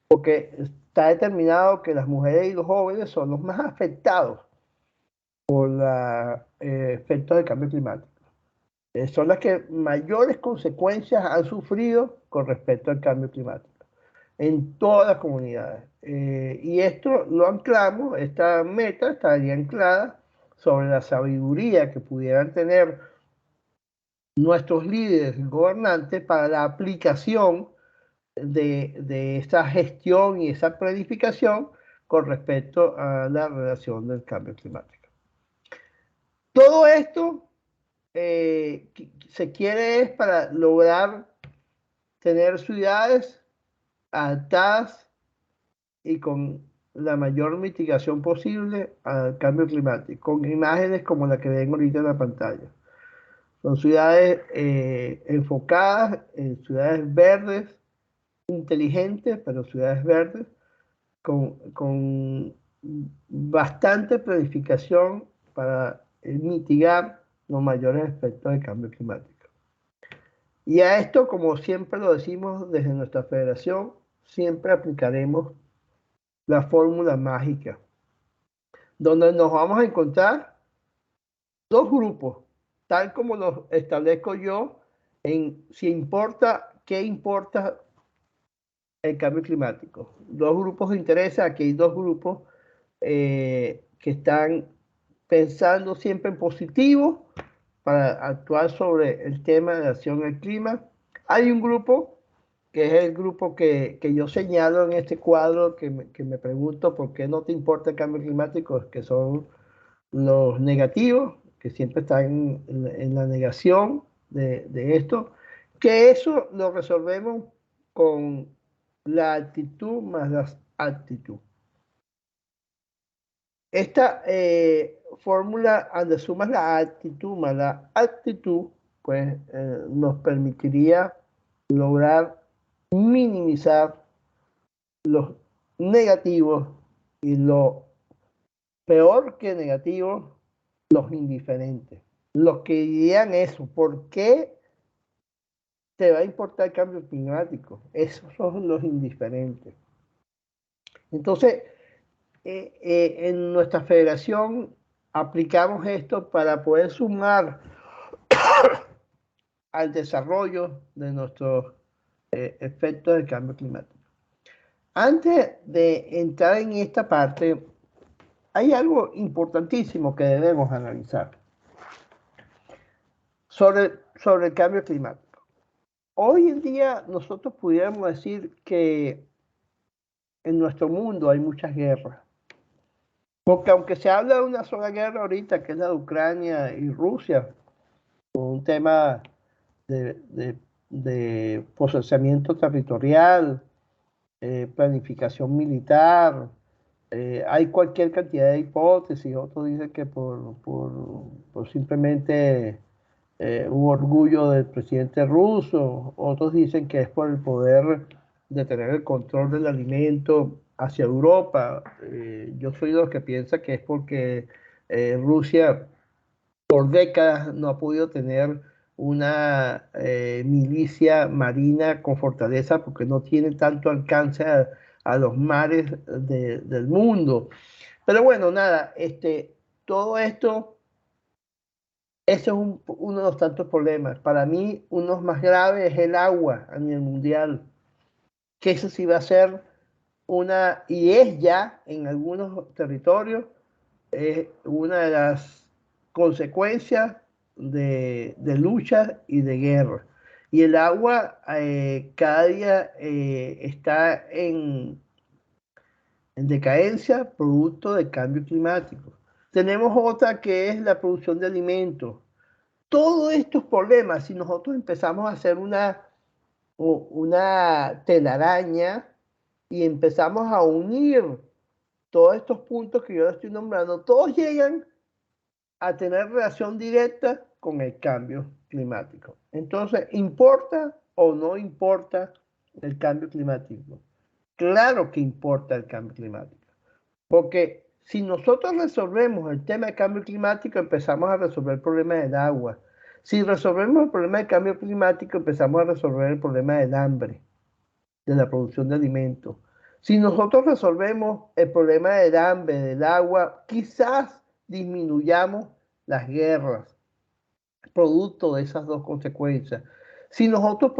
porque está determinado que las mujeres y los jóvenes son los más afectados por los efectos del cambio climático. Son las que mayores consecuencias han sufrido con respecto al cambio climático en todas las comunidades. Y esto lo anclamos, esta meta estaría anclada sobre la sabiduría que pudieran tener nuestros líderes gobernantes para la aplicación de esa gestión y esa planificación con respecto a la relación del cambio climático. Todo esto se quiere es para lograr tener ciudades adaptadas y con la mayor mitigación posible al cambio climático, con imágenes como la que ven ahorita en la pantalla. Son ciudades enfocadas en ciudades verdes, inteligentes, pero ciudades verdes, con bastante planificación para mitigar los mayores efectos del cambio climático. Y a esto, como siempre lo decimos desde nuestra federación, siempre aplicaremos la fórmula mágica, donde nos vamos a encontrar dos grupos, tal como los establezco yo en si importa, qué importa el cambio climático. Dos grupos de interés, aquí hay dos grupos que están pensando siempre en positivo para actuar sobre el tema de acción al clima. Hay un grupo que es el grupo que yo señalo en este cuadro, que me pregunto por qué no te importa el cambio climático, que son los negativos, que siempre están en la negación de esto, que eso lo resolvemos con la actitud más la actitud. Esta fórmula, donde sumas la actitud más la actitud, pues nos permitiría lograr minimizar los negativos y lo peor que negativos, los indiferentes. Los que dirían eso, ¿por qué te va a importar el cambio climático? Esos son los indiferentes. Entonces, en nuestra federación aplicamos esto para poder sumar al desarrollo de nuestros efectos del cambio climático. Antes de entrar en esta parte, hay algo importantísimo que debemos analizar sobre el cambio climático. Hoy en día nosotros pudiéramos decir que en nuestro mundo hay muchas guerras. Porque aunque se habla de una sola guerra ahorita, que es la de Ucrania y Rusia, un tema de procesamiento territorial, planificación militar, hay cualquier cantidad de hipótesis. Otros dicen que por simplemente un orgullo del presidente ruso, otros dicen que es por el poder de tener el control del alimento hacia Europa. Yo soy de los que piensa que es porque Rusia por décadas no ha podido tener una milicia marina con fortaleza porque no tiene tanto alcance a los mares del mundo. Pero bueno, nada, todo esto, ese es uno de los tantos problemas. Para mí, uno de los más graves es el agua a nivel mundial, que eso sí va a ser y es ya en algunos territorios, una de las consecuencias de luchas y de guerra. Y el agua cada día está en decadencia producto del cambio climático. Tenemos otra que es la producción de alimentos. Todos estos problemas, si nosotros empezamos a hacer una telaraña y empezamos a unir todos estos puntos que yo estoy nombrando, todos llegan a tener relación directa con el cambio climático. Entonces, ¿importa o no importa el cambio climático? Claro que importa el cambio climático, porque si nosotros resolvemos el tema del cambio climático, empezamos a resolver el problema del agua. Si resolvemos el problema del cambio climático, empezamos a resolver el problema del hambre, de la producción de alimentos. Si nosotros resolvemos el problema del hambre, del agua, quizás disminuyamos las guerras, producto de esas dos consecuencias. Si nosotros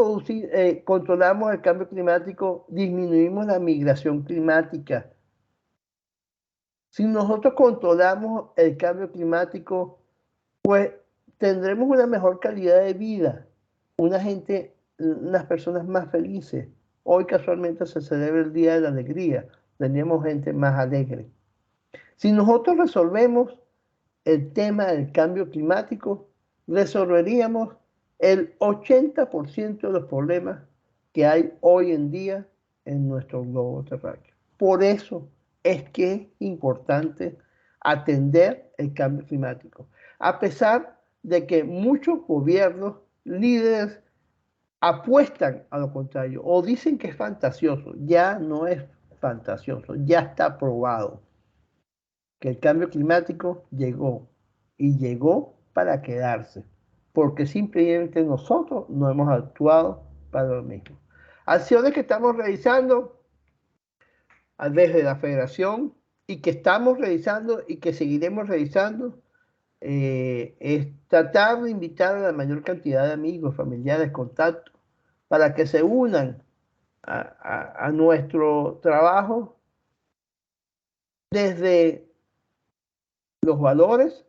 controlamos el cambio climático, disminuimos la migración climática. Si nosotros controlamos el cambio climático, pues tendremos una mejor calidad de vida, unas personas más felices. Hoy casualmente se celebra el Día de la Alegría, tendríamos gente más alegre. Si nosotros resolvemos el tema del cambio climático, resolveríamos el 80% de los problemas que hay hoy en día en nuestro globo terráqueo. Por eso es que es importante atender el cambio climático. A pesar de que muchos gobiernos, líderes, apuestan a lo contrario o dicen que es fantasioso, ya no es fantasioso, ya está probado que el cambio climático llegó y llegó para quedarse, porque simplemente nosotros no hemos actuado para lo mismo. Acciones que estamos realizando desde la federación y que estamos realizando y que seguiremos realizando es tratar de invitar a la mayor cantidad de amigos, familiares, contactos, para que se unan a nuestro trabajo desde los valores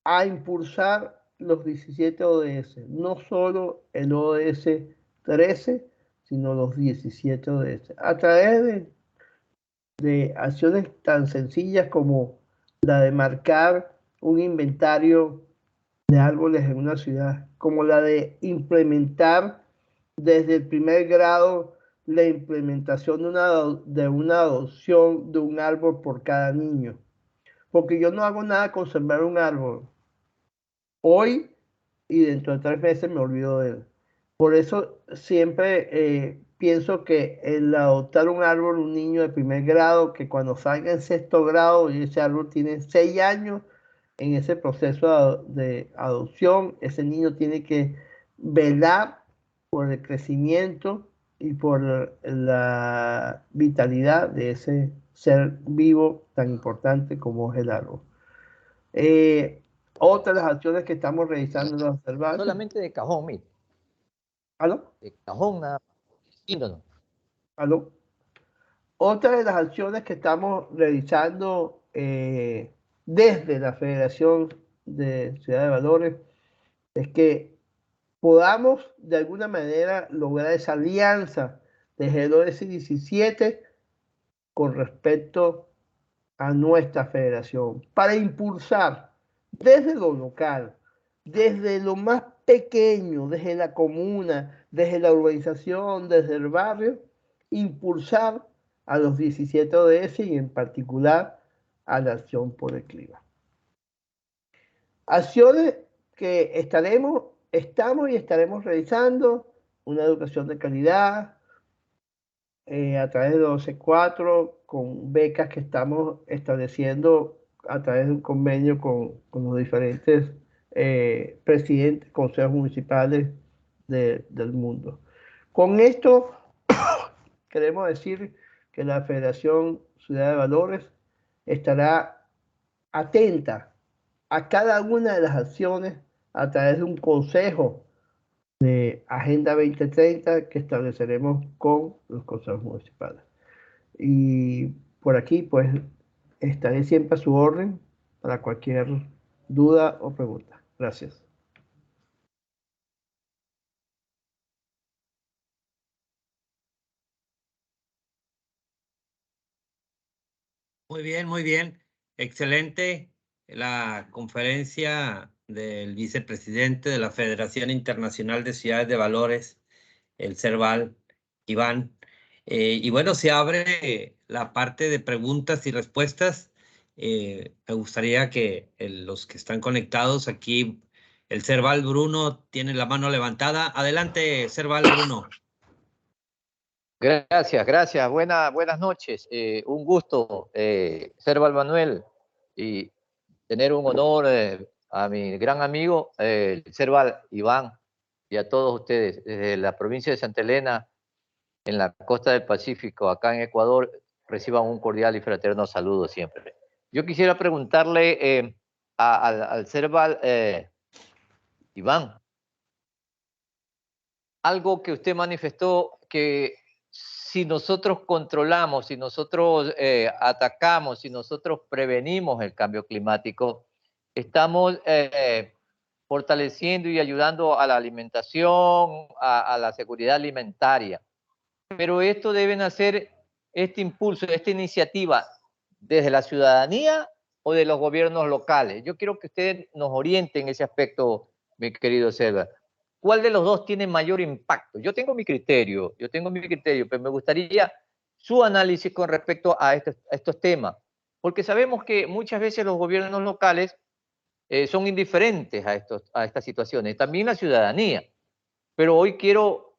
a impulsar los 17 ODS, no solo el ODS 13, sino los 17 ODS, a través de acciones tan sencillas como la de marcar un inventario de árboles en una ciudad, como la de implementar desde el primer grado la implementación de una adopción de un árbol por cada niño. Porque yo no hago nada con sembrar un árbol hoy y dentro de 3 meses me olvido de él. Por eso siempre pienso que el adoptar un árbol, un niño de primer grado, que cuando salga en sexto grado y ese árbol tiene 6 años, en ese proceso de adopción, ese niño tiene que velar por el crecimiento y por la vitalidad de ese ser vivo tan importante como es el árbol. Eh, Otra de las acciones que estamos realizando en los Cervantes. Solamente de cajón, mire. ¿Aló? De cajón nada más. ¿Aló? Otra de las acciones que estamos realizando desde la Federación de Ciudad de Valores es que podamos de alguna manera lograr esa alianza de G2S 17 con respecto a nuestra federación para impulsar desde lo local, desde lo más pequeño, desde la comuna, desde la urbanización, desde el barrio, impulsar a los 17 ODS y en particular a la acción por el clima. Acciones que estamos y estaremos realizando, una educación de calidad, a través de 12.4 con becas que estamos estableciendo a través de un convenio con los diferentes presidentes, consejos municipales del mundo. Con esto queremos decir que la Federación Ciudad de Valores estará atenta a cada una de las acciones a través de un consejo de Agenda 2030 que estableceremos con los consejos municipales. Y por aquí, pues, estaré siempre a su orden para cualquier duda o pregunta. Gracias. Muy bien, muy bien. Excelente la conferencia del vicepresidente de la Federación Internacional de Ciudades de Valores, el CERVAL, Iván. Y bueno, se abre la parte de preguntas y respuestas. Me gustaría que los que están conectados aquí, el CERVAL Bruno tiene la mano levantada. Adelante, CERVAL Bruno. Gracias, gracias. Buenas noches. Un gusto, Serval Manuel, y tener un honor a mi gran amigo, Serval Iván, y a todos ustedes desde la provincia de Santa Elena, en la costa del Pacífico, acá en Ecuador, reciban un cordial y fraterno saludo siempre. Yo quisiera preguntarle al Serval Iván, algo que usted manifestó, que si nosotros controlamos, si nosotros atacamos, si nosotros prevenimos el cambio climático, estamos fortaleciendo y ayudando a la alimentación, a la seguridad alimentaria. Pero esto deben hacer, este impulso, esta iniciativa, desde la ciudadanía o de los gobiernos locales. Yo quiero que usted nos oriente en ese aspecto, mi querido Selva. ¿Cuál de los dos tiene mayor impacto? Yo tengo mi criterio, pero me gustaría su análisis con respecto a estos temas, porque sabemos que muchas veces los gobiernos locales son indiferentes a estas situaciones, también la ciudadanía. Pero hoy quiero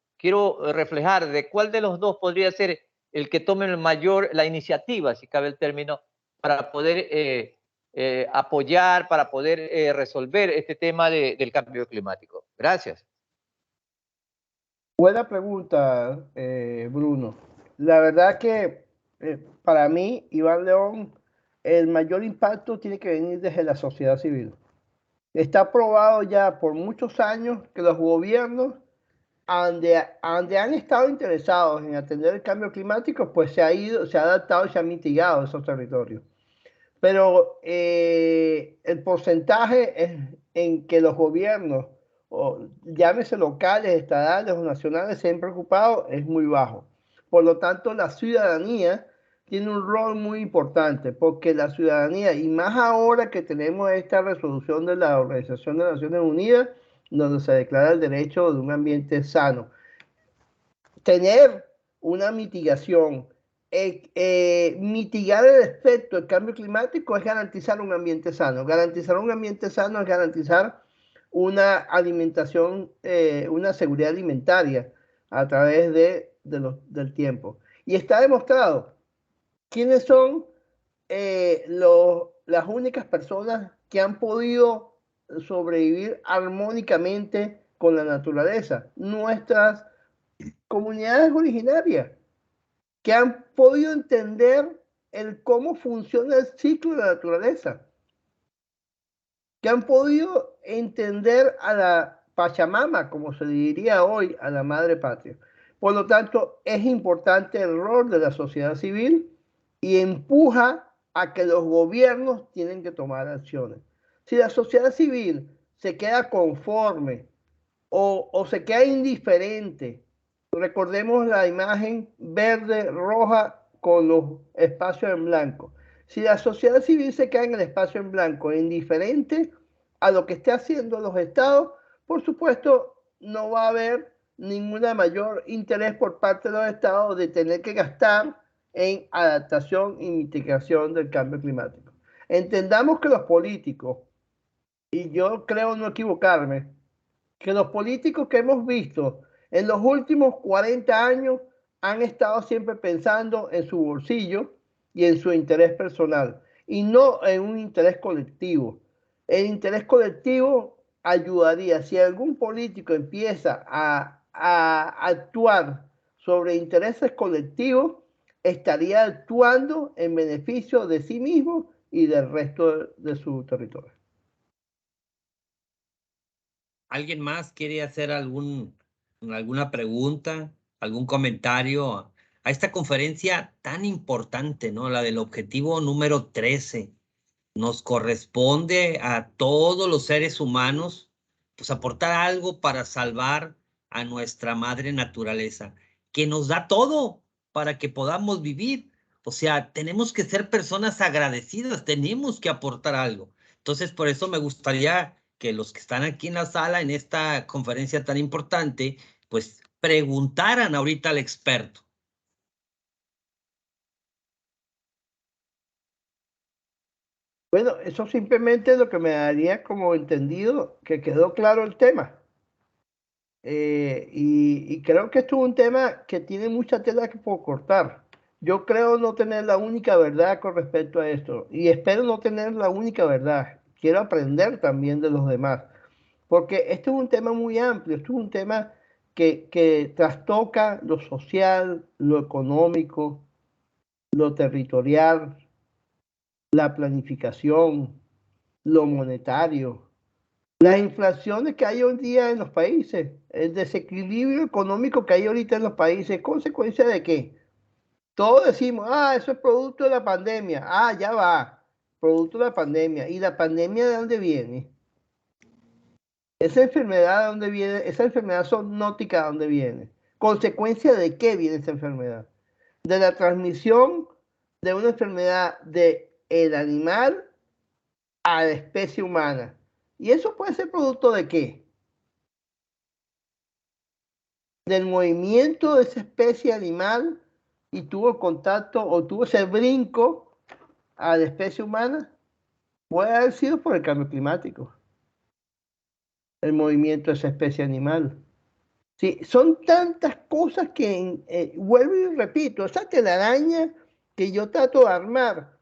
reflejar de cuál de los dos podría ser el que tome la iniciativa, si cabe el término, para poder apoyar, para poder resolver este tema del cambio climático. Gracias. Buena pregunta, Bruno. La verdad que para mí, Iván León, el mayor impacto tiene que venir desde la sociedad civil. Está probado ya por muchos años que los gobiernos donde han estado interesados en atender el cambio climático, pues se ha adaptado y se ha mitigado esos territorios. Pero el porcentaje en que los gobiernos, o llámese locales, estadales o nacionales, se han preocupado es muy bajo. Por lo tanto, la ciudadanía tiene un rol muy importante, porque la ciudadanía, y más ahora que tenemos esta resolución de la Organización de Naciones Unidas, donde se declara el derecho de un ambiente sano, tener una mitigación, mitigar el efecto del cambio climático es garantizar un ambiente sano. Garantizar un ambiente sano es garantizar una alimentación, una seguridad alimentaria a través del tiempo. Y está demostrado quiénes son las únicas personas que han podido sobrevivir armónicamente con la naturaleza. Nuestras comunidades originarias que han podido entender cómo funciona el ciclo de la naturaleza, que han podido entender a la Pachamama, como se diría hoy, a la madre patria. Por lo tanto, es importante el rol de la sociedad civil y empuja a que los gobiernos tienen que tomar acciones. Si la sociedad civil se queda conforme o se queda indiferente, recordemos la imagen verde, roja con los espacios en blanco. Si la sociedad civil se queda en el espacio en blanco e indiferente a lo que esté haciendo los estados, por supuesto no va a haber ninguna mayor interés por parte de los estados de tener que gastar en adaptación y mitigación del cambio climático. Entendamos que los políticos, y yo creo no equivocarme, que los políticos que hemos visto en los últimos 40 años han estado siempre pensando en su bolsillo y en su interés personal y no en un interés colectivo. El interés colectivo ayudaría. Si algún político empieza a actuar sobre intereses colectivos, estaría actuando en beneficio de sí mismo y del resto de su territorio. ¿Alguien más quiere hacer alguna pregunta, algún comentario a esta conferencia tan importante, ¿no? La del objetivo número 13. Nos corresponde a todos los seres humanos, pues aportar algo para salvar a nuestra madre naturaleza, que nos da todo para que podamos vivir. O sea, tenemos que ser personas agradecidas, tenemos que aportar algo. Entonces, por eso me gustaría que los que están aquí en la sala, en esta conferencia tan importante, pues preguntaran ahorita al experto. Bueno, eso simplemente es lo que me daría como entendido que quedó claro el tema. Y creo que esto es un tema que tiene mucha tela que por cortar. Yo creo no tener la única verdad con respecto a esto y espero no tener la única verdad. Quiero aprender también de los demás, porque esto es un tema muy amplio, esto es un tema que trastoca lo social, lo económico, lo territorial, la planificación, lo monetario, las inflaciones que hay hoy en día en los países, el desequilibrio económico que hay ahorita en los países, ¿consecuencia de qué? Todos decimos, eso es producto de la pandemia. Ya va, producto de la pandemia. ¿Y la pandemia de dónde viene? Esa enfermedad de dónde viene, esa enfermedad zoonótica de dónde viene. ¿Consecuencia de qué viene esa enfermedad? De la transmisión de una enfermedad del animal a la especie humana. ¿Y eso puede ser producto de qué? Del movimiento de esa especie animal y tuvo contacto o tuvo ese brinco a la especie humana. Puede haber sido por el cambio climático, el movimiento de esa especie animal. Sí, son tantas cosas que, vuelvo y repito, esa telaraña que yo trato de armar.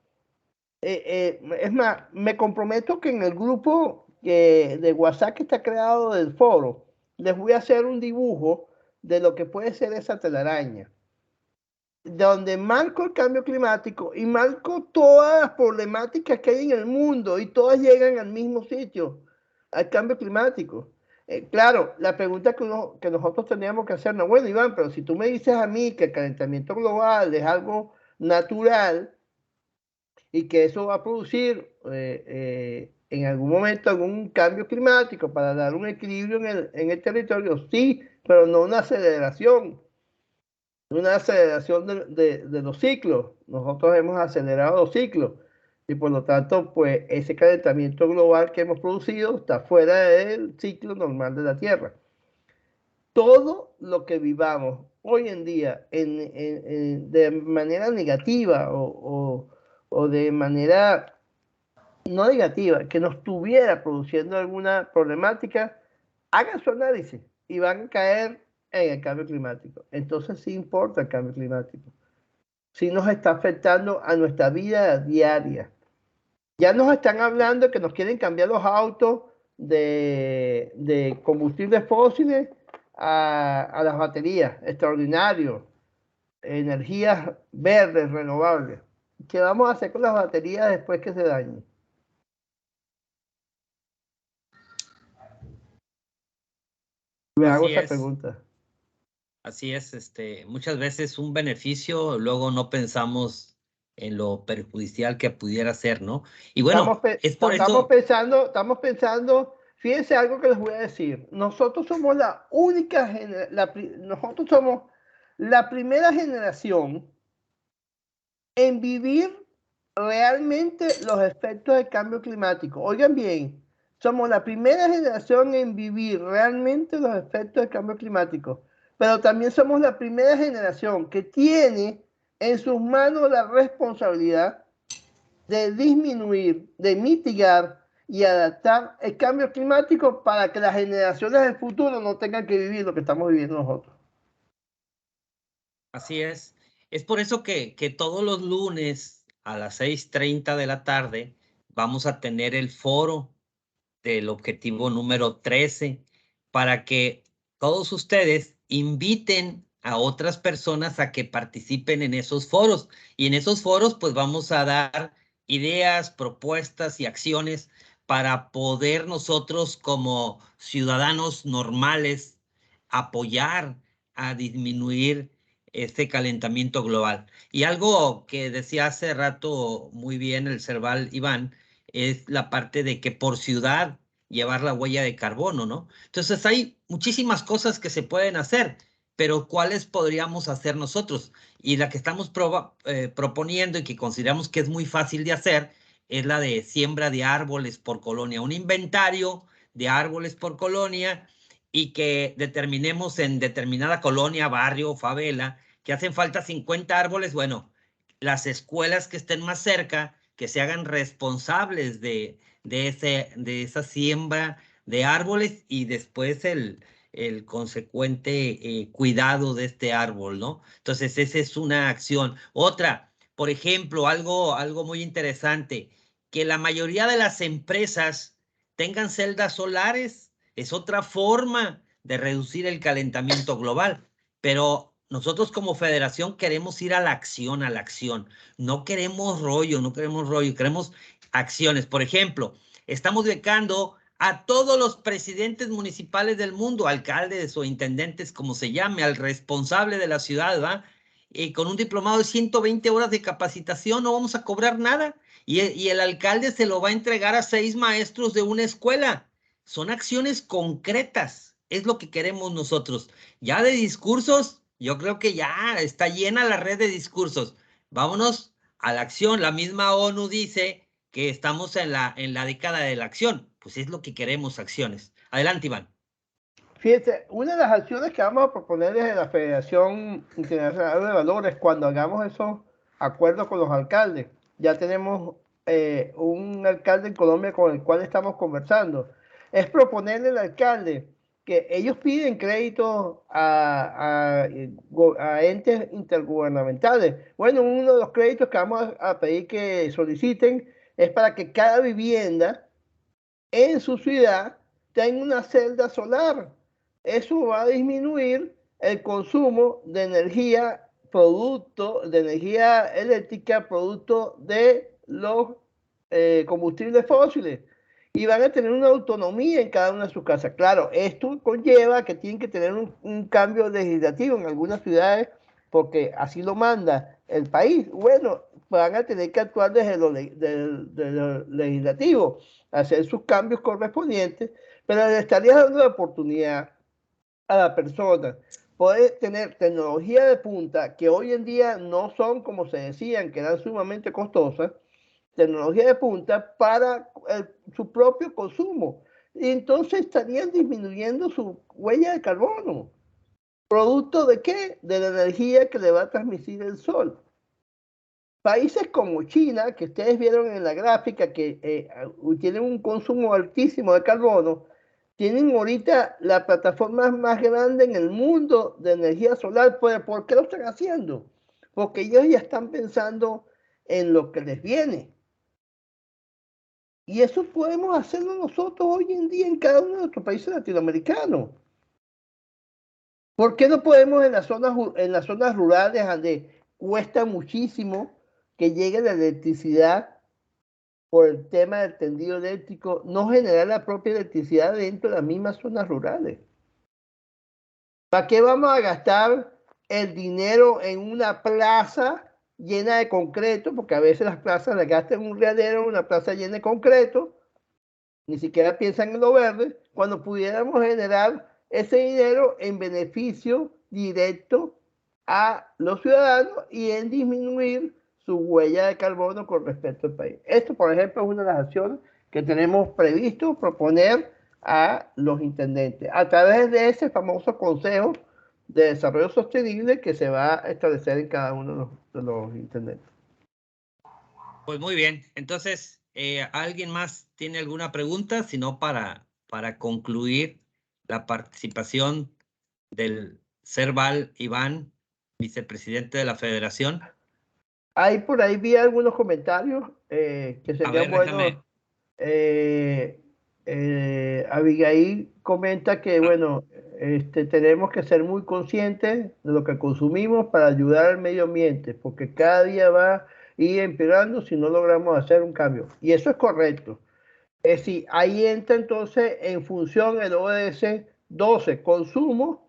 Es más, me comprometo que en el grupo de WhatsApp que está creado del foro, les voy a hacer un dibujo de lo que puede ser esa telaraña, donde marco el cambio climático y marco todas las problemáticas que hay en el mundo y todas llegan al mismo sitio, al cambio climático. Claro, la pregunta que nosotros teníamos que hacernos, bueno, Iván, pero si tú me dices a mí que el calentamiento global es algo natural y que eso va a producir en algún momento algún cambio climático para dar un equilibrio en el territorio, sí, pero no una aceleración de los ciclos. Nosotros hemos acelerado los ciclos y por lo tanto, pues ese calentamiento global que hemos producido está fuera del ciclo normal de la Tierra. Todo lo que vivamos hoy en día de manera negativa o de manera no negativa, que nos estuviera produciendo alguna problemática, hagan su análisis y van a caer en el cambio climático. Entonces sí importa el cambio climático. Sí nos está afectando a nuestra vida diaria. Ya nos están hablando que nos quieren cambiar los autos de combustibles fósiles a las baterías. Extraordinario. Energías verdes, renovables. ¿Qué vamos a hacer con las baterías después que se dañen? Me hago Así esa es. pregunta. Así es, muchas veces un beneficio, luego no pensamos en lo perjudicial que pudiera ser, ¿no? Y bueno, es por eso, Estamos pensando, fíjense algo que les voy a decir. Nosotros somos la única, nosotros somos la primera generación en vivir realmente los efectos del cambio climático. Oigan bien, somos la primera generación en vivir realmente los efectos del cambio climático, pero también somos la primera generación que tiene en sus manos la responsabilidad de disminuir, de mitigar y adaptar el cambio climático para que las generaciones del futuro no tengan que vivir lo que estamos viviendo nosotros. así es. Es por eso que todos los lunes a las 6:30 de la tarde vamos a tener el foro del objetivo número 13 para que todos ustedes inviten a otras personas a que participen en esos foros. Y en esos foros, pues vamos a dar ideas, propuestas y acciones para poder nosotros como ciudadanos normales apoyar a disminuir este calentamiento global. Y algo que decía hace rato muy bien el Cerval Iván, es la parte de que por ciudad llevar la huella de carbono, ¿no? Entonces hay muchísimas cosas que se pueden hacer, pero ¿cuáles podríamos hacer nosotros? Y la que estamos proponiendo y que consideramos que es muy fácil de hacer es la de siembra de árboles por colonia, un inventario de árboles por colonia y que determinemos en determinada colonia, barrio, favela, que hacen falta 50 árboles, bueno, las escuelas que estén más cerca, que se hagan responsables de esa siembra de árboles y después el consecuente cuidado de este árbol, ¿no? Entonces, esa es una acción. Otra, por ejemplo, algo muy interesante, que la mayoría de las empresas tengan celdas solares, es otra forma de reducir el calentamiento global, pero nosotros como federación queremos ir a la acción, a la acción. No queremos rollo, no queremos rollo, queremos acciones. Por ejemplo, estamos becando a todos los presidentes municipales del mundo, alcaldes o intendentes, como se llame, al responsable de la ciudad, ¿va? Y con un diplomado de 120 horas de capacitación no vamos a cobrar nada. Y el alcalde se lo va a entregar a 6 maestros de una escuela. Son acciones concretas, es lo que queremos nosotros. Ya de discursos, yo creo que ya está llena la red de discursos. Vámonos a la acción. La misma ONU dice que estamos en la década de la acción. Pues es lo que queremos, acciones. Adelante, Iván. Fíjate, una de las acciones que vamos a proponer desde la Federación Internacional de Valores, cuando hagamos esos acuerdos con los alcaldes, ya tenemos un alcalde en Colombia con el cual estamos conversando, es proponerle al alcalde que ellos piden créditos a entes intergubernamentales. Bueno, uno de los créditos que vamos a pedir que soliciten es para que cada vivienda en su ciudad tenga una celda solar. Eso va a disminuir el consumo de energía, producto de energía eléctrica, producto de los combustibles fósiles. y van a tener una autonomía en cada una de sus casas. Claro, esto conlleva que tienen que tener un cambio legislativo en algunas ciudades porque así lo manda el país. Bueno, van a tener que actuar desde de lo legislativo, hacer sus cambios correspondientes, pero le estaría dando la oportunidad a la persona poder tener tecnología de punta que hoy en día no son como se decían, que eran sumamente costosas, tecnología de punta para su propio consumo. Y entonces estarían disminuyendo su huella de carbono. ¿Producto de qué? De la energía que le va a transmitir el sol. Países como China, que ustedes vieron en la gráfica, que tienen un consumo altísimo de carbono, tienen ahorita la plataforma más grande en el mundo de energía solar. ¿Por qué lo están haciendo? Porque ellos ya están pensando en lo que les viene. Y eso podemos hacerlo nosotros hoy en día en cada uno de nuestros países latinoamericanos. ¿Por qué no podemos en las zonas rurales donde cuesta muchísimo que llegue la electricidad por el tema del tendido eléctrico, no generar la propia electricidad dentro de las mismas zonas rurales? ¿Para qué vamos a gastar el dinero en una plaza llena de concreto? Porque a veces las plazas las gastan en un realero, una plaza llena de concreto, ni siquiera piensan en lo verde, cuando pudiéramos generar ese dinero en beneficio directo a los ciudadanos y en disminuir su huella de carbono con respecto al país. Esto, por ejemplo, es una de las acciones que tenemos previsto proponer a los intendentes a través de ese famoso Consejo de Desarrollo Sostenible que se va a establecer en cada uno de los intendentes. Pues muy bien. Entonces, ¿alguien más tiene alguna pregunta? Si no, para concluir la participación del Serval Iván, vicepresidente de la Federación. Por ahí vi algunos comentarios que serían buenos. Abigail comenta que, bueno, tenemos que ser muy conscientes de lo que consumimos para ayudar al medio ambiente, porque cada día va a ir empeorando si no logramos hacer un cambio. Y eso es correcto. Es decir, ahí entra entonces en función el ODS 12, consumo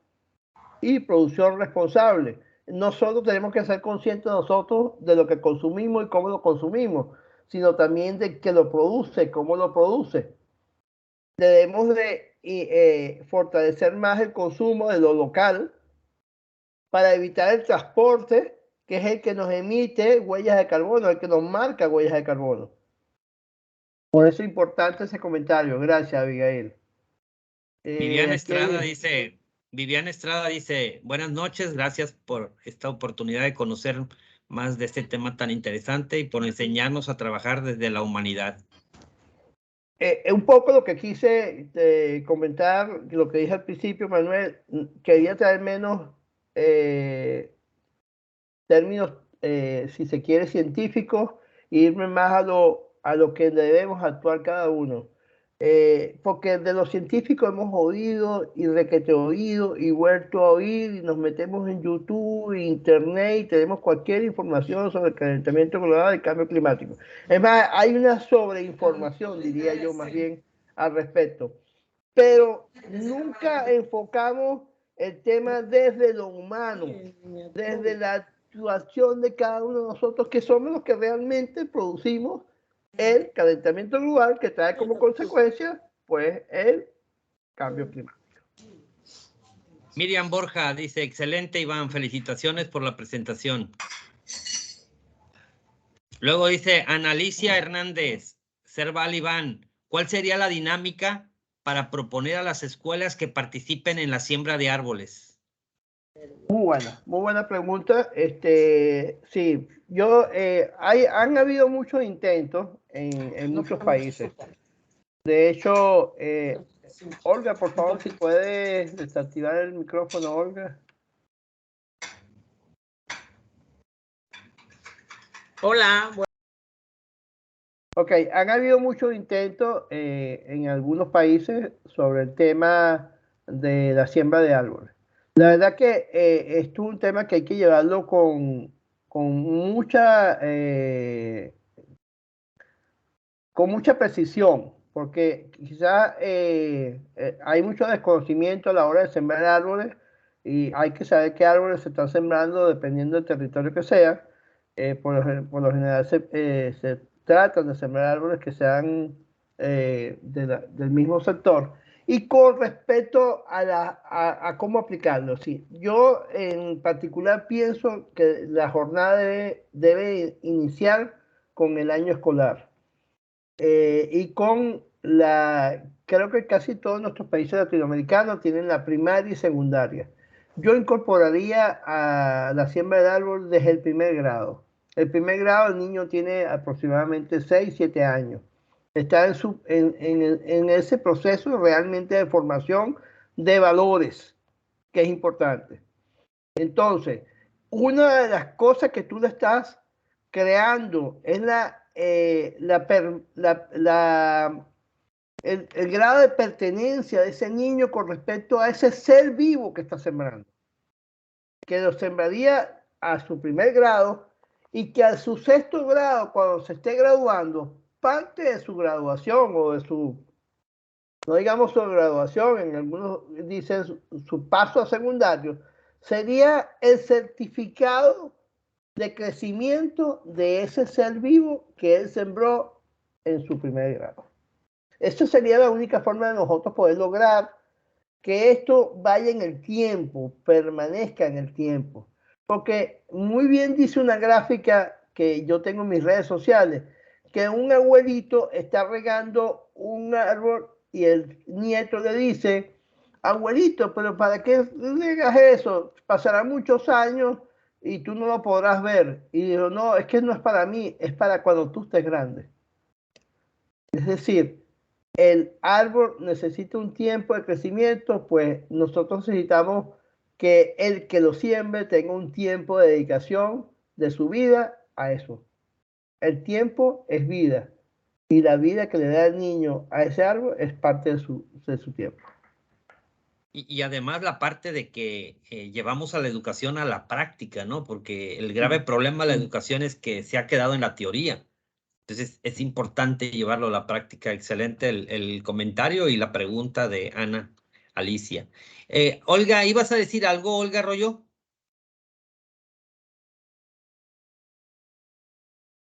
y producción responsable. No solo tenemos que ser conscientes nosotros de lo que consumimos y cómo lo consumimos, sino también de que lo produce, cómo lo produce. Debemos de fortalecer más el consumo de lo local para evitar el transporte, que es el que nos emite huellas de carbono, el que nos marca huellas de carbono. Por eso es importante ese comentario. Gracias, Abigail. Viviana Estrada dice, buenas noches, gracias por esta oportunidad de conocer más de este tema tan interesante y por enseñarnos a trabajar desde la humanidad. Un poco lo que quise comentar, lo que dije al principio, Manuel, quería traer menos términos, si se quiere, científicos, e irme más a lo que debemos actuar cada uno. Porque de los científicos hemos oído y requete oído y vuelto a oír y nos metemos en YouTube, Internet y tenemos cualquier información sobre el calentamiento global y el cambio climático. Es más, hay una sobreinformación, diría yo más bien, al respecto. Pero nunca enfocamos el tema desde lo humano, desde la actuación de cada uno de nosotros, que somos los que realmente producimos el calentamiento global, que trae como consecuencia pues el cambio climático. Miriam Borja dice, excelente Iván, felicitaciones por la presentación. Luego dice Analicia Hernández, Serval Iván, ¿cuál sería la dinámica para proponer a las escuelas que participen en la siembra de árboles? Muy buena pregunta. Sí, han habido muchos intentos en muchos países. De hecho, Olga, por favor, si puedes desactivar el micrófono, Olga. Hola. Ok, han habido muchos intentos en algunos países sobre el tema de la siembra de árboles. La verdad que esto es un tema que hay que llevarlo con mucha precisión, porque quizás hay mucho desconocimiento a la hora de sembrar árboles y hay que saber qué árboles se están sembrando dependiendo del territorio que sea. Por lo general se tratan de sembrar árboles que sean del mismo sector. Y con respecto a cómo aplicarlo, sí. Yo en particular pienso que la jornada debe iniciar con el año escolar y creo que casi todos nuestros países latinoamericanos tienen la primaria y secundaria. Yo incorporaría a la siembra de árbol desde el primer grado. El primer grado el niño tiene aproximadamente 6, 7 años. Está en ese proceso realmente de formación de valores, que es importante. Entonces, una de las cosas que tú le estás creando es el grado de pertenencia de ese niño con respecto a ese ser vivo que está sembrando. Que lo sembraría a su primer grado y que a su sexto grado, cuando se esté graduando, parte de su graduación o de su, no digamos su graduación, en algunos dicen su paso a secundario, sería el certificado de crecimiento de ese ser vivo que él sembró en su primer grado. Esa sería la única forma de nosotros poder lograr que esto vaya en el tiempo, permanezca en el tiempo. Porque muy bien dice una gráfica que yo tengo en mis redes sociales, que un abuelito está regando un árbol y el nieto le dice, abuelito, pero ¿para qué regas eso? Pasarán muchos años y tú no lo podrás ver. Y digo, no, es que no es para mí, es para cuando tú estés grande. Es decir, el árbol necesita un tiempo de crecimiento, pues nosotros necesitamos que el que lo siembre tenga un tiempo de dedicación de su vida a eso. El tiempo es vida y la vida que le da el niño a ese árbol es parte de su tiempo. Y además la parte de que llevamos a la educación a la práctica, ¿no? Porque el grave problema de la educación es que se ha quedado en la teoría. Entonces es importante llevarlo a la práctica. Excelente el comentario y la pregunta de Ana Alicia. Olga, ¿ibas a decir algo, Olga Arroyo?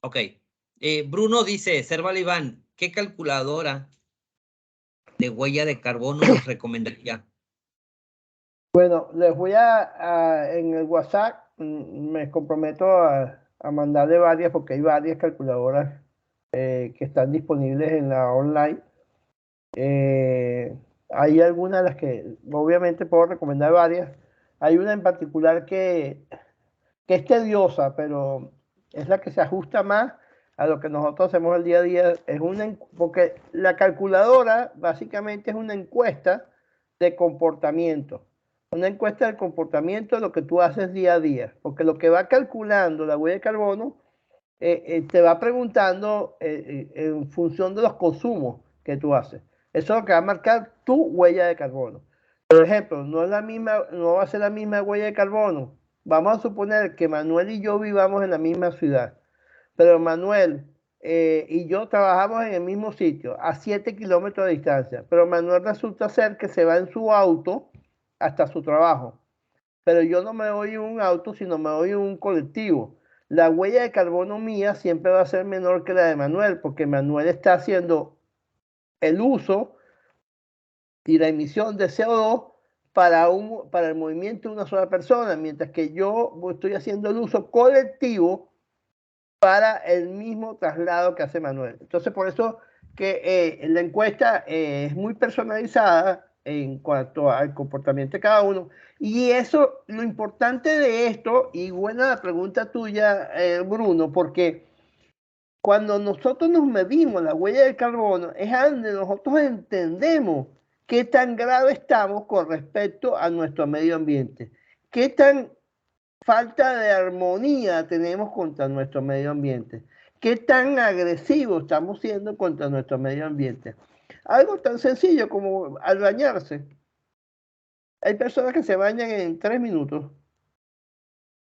Ok. Bruno dice, Serval Iván, ¿qué calculadora de huella de carbono nos recomendaría? Bueno, les voy en el WhatsApp, me comprometo a mandarle varias porque hay varias calculadoras que están disponibles en la online. Hay algunas de las que obviamente puedo recomendar varias. Hay una en particular que es tediosa, pero es la que se ajusta más a lo que nosotros hacemos el día a día. Porque la calculadora básicamente es una encuesta de comportamiento. Una encuesta del comportamiento de lo que tú haces día a día. Porque lo que va calculando la huella de carbono te va preguntando en función de los consumos que tú haces. Eso es lo que va a marcar tu huella de carbono. Por ejemplo, no va a ser la misma huella de carbono. Vamos a suponer que Manuel y yo vivamos en la misma ciudad, pero Manuel y yo trabajamos en el mismo sitio, a 7 kilómetros de distancia, pero Manuel resulta ser que se va en su auto hasta su trabajo, pero yo no me voy en un auto, sino me voy en un colectivo. La huella de carbono mía siempre va a ser menor que la de Manuel, porque Manuel está haciendo el uso y la emisión de CO2 para el movimiento de una sola persona, mientras que yo estoy haciendo el uso colectivo para el mismo traslado que hace Manuel. Entonces, por eso que la encuesta es muy personalizada en cuanto al comportamiento de cada uno. Y eso, lo importante de esto, y buena la pregunta tuya, Bruno, porque cuando nosotros nos medimos la huella de carbono, es donde nosotros entendemos qué tan grave estamos con respecto a nuestro medio ambiente, qué tan falta de armonía tenemos contra nuestro medio ambiente, qué tan agresivos estamos siendo contra nuestro medio ambiente. Algo tan sencillo como al bañarse. Hay personas que se bañan en 3 minutos.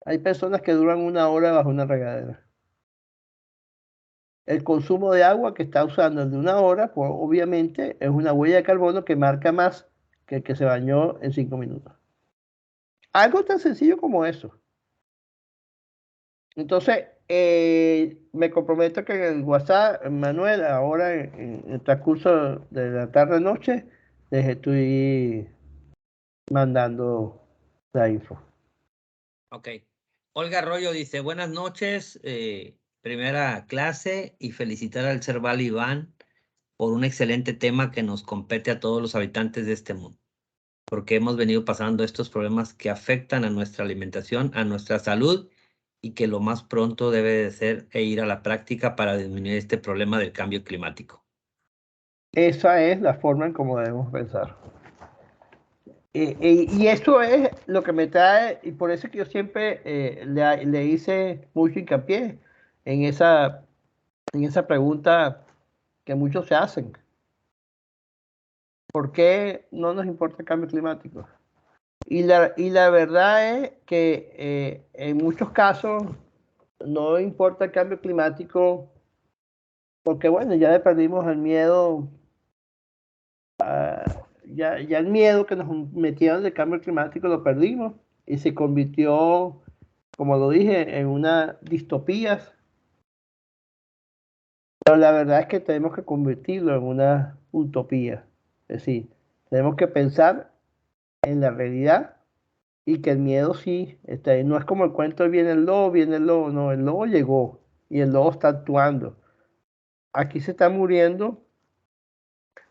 Hay personas que duran 1 hora bajo una regadera. el consumo de agua que está usando el de una hora, pues obviamente es una huella de carbono que marca más que el que se bañó en 5 minutos. Algo tan sencillo como eso. Entonces, me comprometo que en el WhatsApp, Manuel, ahora en el transcurso de la tarde-noche, les estoy mandando la info. Ok. Olga Arroyo dice, buenas noches, primera clase, y felicitar al Cerval Iván por un excelente tema que nos compete a todos los habitantes de este mundo, porque hemos venido pasando estos problemas que afectan a nuestra alimentación, a nuestra salud, y que lo más pronto debe de ser ir a la práctica para disminuir este problema del cambio climático. Esa es la forma en cómo debemos pensar. Y eso es lo que me trae, y por eso es que yo siempre le hice mucho hincapié en esa pregunta que muchos se hacen. ¿Por qué no nos importa el cambio climático? Y la verdad es que en muchos casos no importa el cambio climático porque, bueno, ya le perdimos el miedo, ya el miedo que nos metieron del cambio climático lo perdimos y se convirtió, como lo dije, en una distopía. Pero la verdad es que tenemos que convertirlo en una utopía. Es decir, tenemos que pensar en la realidad y que el miedo sí está ahí. No es como el cuento de viene el lobo, no, el lobo llegó y el lobo está actuando. Aquí se están muriendo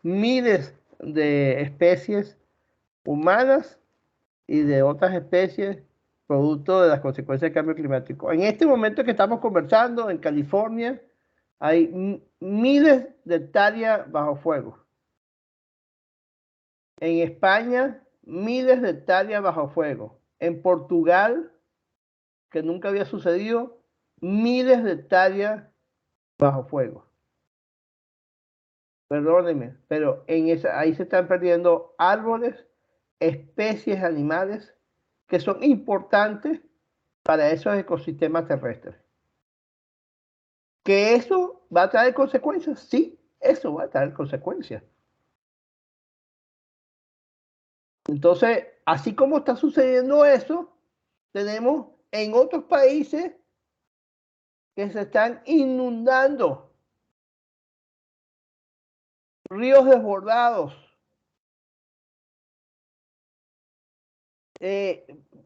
miles de especies humanas y de otras especies producto de las consecuencias del cambio climático. En este momento que estamos conversando, en California, hay miles de hectáreas bajo fuego. En España, miles de hectáreas bajo fuego. En Portugal, que nunca había sucedido, miles de hectáreas bajo fuego. Perdónenme, pero ahí se están perdiendo árboles, especies animales que son importantes para esos ecosistemas terrestres. ¿Que eso va a traer consecuencias? Sí, eso va a traer consecuencias. Entonces, así como está sucediendo eso, tenemos en otros países que se están inundando, ríos desbordados,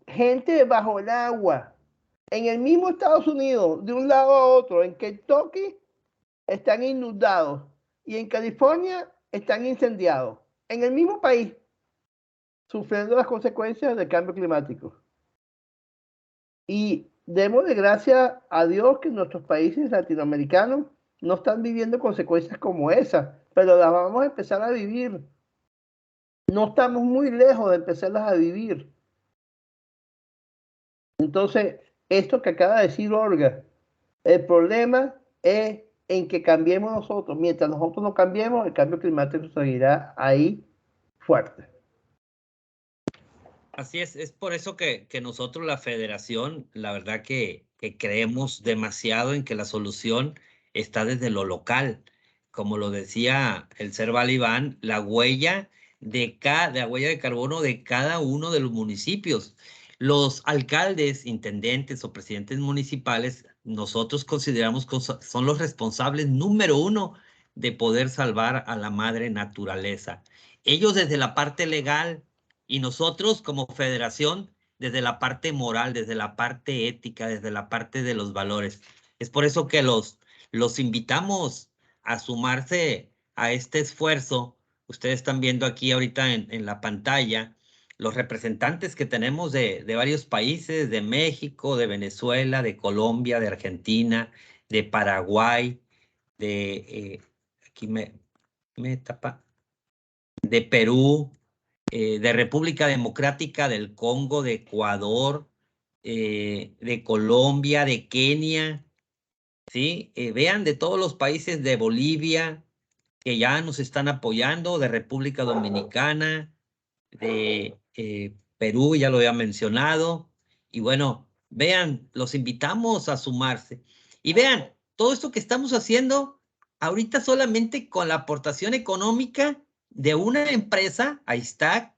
gente bajo el agua. En el mismo Estados Unidos, de un lado a otro, en Kentucky están inundados y en California están incendiados. En el mismo país, sufriendo las consecuencias del cambio climático. Y demos de gracias a Dios que nuestros países latinoamericanos no están viviendo consecuencias como esas, pero las vamos a empezar a vivir. No estamos muy lejos de empezarlas a vivir. Entonces, esto que acaba de decir Olga, el problema es en que cambiemos nosotros. Mientras nosotros no cambiemos, el cambio climático seguirá ahí fuerte. Así es por eso que nosotros, la federación, la verdad que creemos demasiado en que la solución está desde lo local. Como lo decía el Cerval Iván, la huella la huella de carbono de cada uno de los municipios. Los alcaldes, intendentes o presidentes municipales, nosotros consideramos que son los responsables número uno de poder salvar a la madre naturaleza. Ellos desde la parte legal y nosotros como federación desde la parte moral, desde la parte ética, desde la parte de los valores. Es por eso que los invitamos a sumarse a este esfuerzo. Ustedes están viendo aquí ahorita en la pantalla los representantes que tenemos de varios países, de México, de Venezuela, de Colombia, de Argentina, de Paraguay, aquí me tapa, de Perú, de República Democrática del Congo, de Ecuador, de Colombia, de Kenia, ¿sí? Vean de todos los países de Bolivia que ya nos están apoyando, de República Dominicana, de Perú, ya lo había mencionado. Y bueno, vean, los invitamos a sumarse. Y vean, todo esto que estamos haciendo ahorita solamente con la aportación económica de una empresa, ahí está,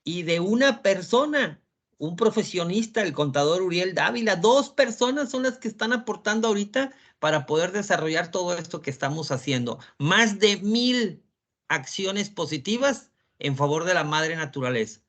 y de una persona, un profesionista, el contador Uriel Dávila. 2 personas son las que están aportando ahorita para poder desarrollar todo esto que estamos haciendo. Más de 1000 acciones positivas en favor de la madre naturaleza.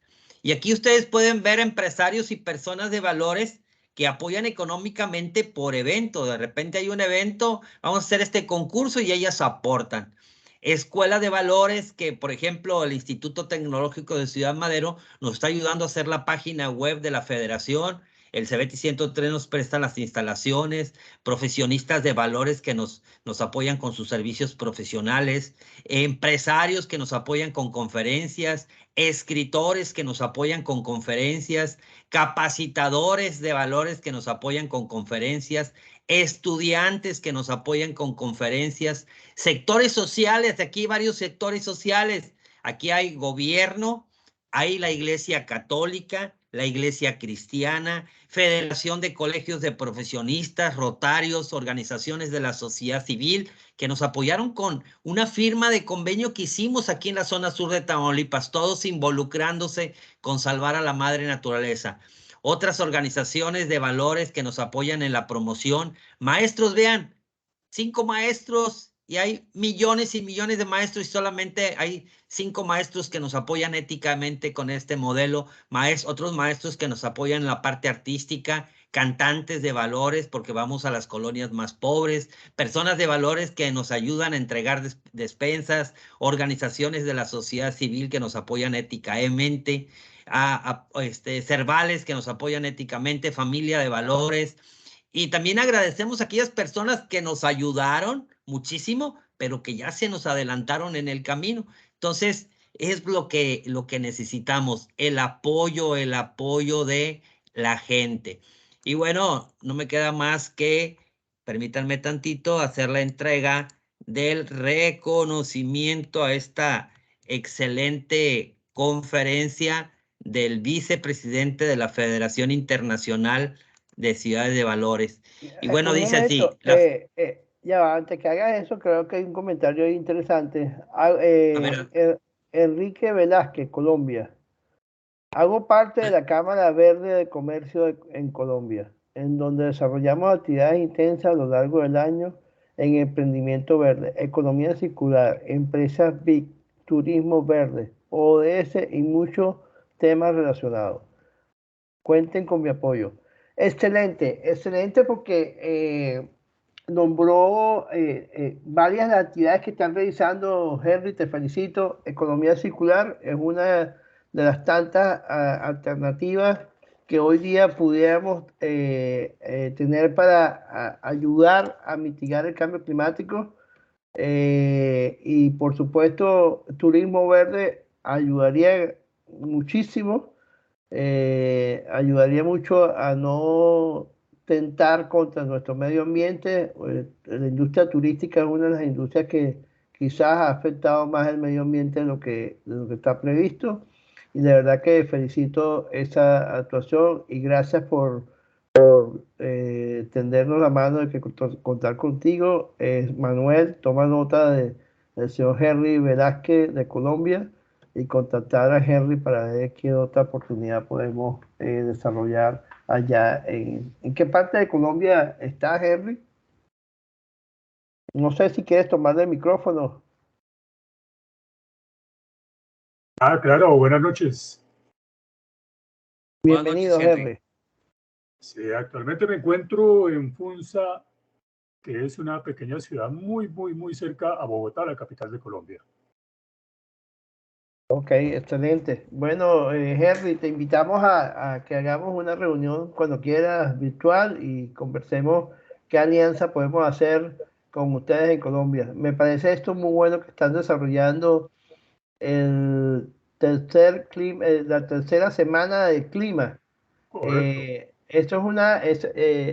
Y aquí ustedes pueden ver empresarios y personas de valores que apoyan económicamente por evento. De repente hay un evento, vamos a hacer este concurso y ellas aportan. Escuela de valores que, por ejemplo, el Instituto Tecnológico de Ciudad Madero nos está ayudando a hacer la página web de la federación. El CEBETI 103 nos presta las instalaciones, profesionistas de valores que nos apoyan con sus servicios profesionales, empresarios que nos apoyan con conferencias, escritores que nos apoyan con conferencias, capacitadores de valores que nos apoyan con conferencias, estudiantes que nos apoyan con conferencias, sectores sociales, aquí hay varios sectores sociales, aquí hay gobierno, hay la Iglesia Católica, la Iglesia Cristiana, Federación de Colegios de Profesionistas, Rotarios, organizaciones de la sociedad civil, que nos apoyaron con una firma de convenio que hicimos aquí en la zona sur de Tamaulipas, todos involucrándose con salvar a la madre naturaleza. Otras organizaciones de valores que nos apoyan en la promoción. Maestros, vean, 5 maestros y hay millones y millones de maestros y solamente hay 5 maestros que nos apoyan éticamente con este modelo, otros maestros que nos apoyan en la parte artística, cantantes de valores porque vamos a las colonias más pobres, personas de valores que nos ayudan a entregar despensas, organizaciones de la sociedad civil que nos apoyan éticamente, Cervales que nos apoyan éticamente, familia de valores. Y también agradecemos a aquellas personas que nos ayudaron muchísimo, pero que ya se nos adelantaron en el camino. Entonces, es lo que necesitamos, el apoyo de la gente. Y bueno, no me queda más que, permítanme tantito, hacer la entrega del reconocimiento a esta excelente conferencia del vicepresidente de la Federación Internacional de Ciudades de Valores. Y bueno, Un dice así. momento, ya va, antes que hagas eso, creo que hay un comentario interesante. A ver, Enrique Velázquez, Colombia. Hago parte de la Cámara Verde de Comercio en Colombia, en donde desarrollamos actividades intensas a lo largo del año en emprendimiento verde, economía circular, empresas BIC, turismo verde, ODS y muchos temas relacionados. Cuenten con mi apoyo. Excelente, excelente porque nombró varias de las actividades que están realizando. Henry, te felicito. Economía circular es una de las tantas alternativas que hoy día pudiéramos tener para ayudar a mitigar el cambio climático. Y por supuesto, turismo verde ayudaría muchísimo, ayudaría mucho a no tentar contra nuestro medio ambiente. La industria turística es una de las industrias que quizás ha afectado más el medio ambiente de lo que está previsto. Y de verdad que felicito esa actuación y gracias por tendernos la mano de que contar contigo. Manuel, toma nota del señor Henry Velázquez de Colombia y contactar a Henry para ver qué otra oportunidad podemos desarrollar allá. ¿En qué parte de Colombia está Henry? No sé si quieres tomar el micrófono. Claro, buenas noches. Bienvenido, Buenas noches, Henry. Sí, actualmente me encuentro en Funza, que es una pequeña ciudad muy cerca a Bogotá, la capital de Colombia. Ok, excelente. Bueno, Henry, te invitamos a que hagamos una reunión cuando quieras virtual y conversemos qué alianza podemos hacer con ustedes en Colombia. Me parece esto muy bueno que están desarrollando el la tercera semana del clima. Correcto. Esto es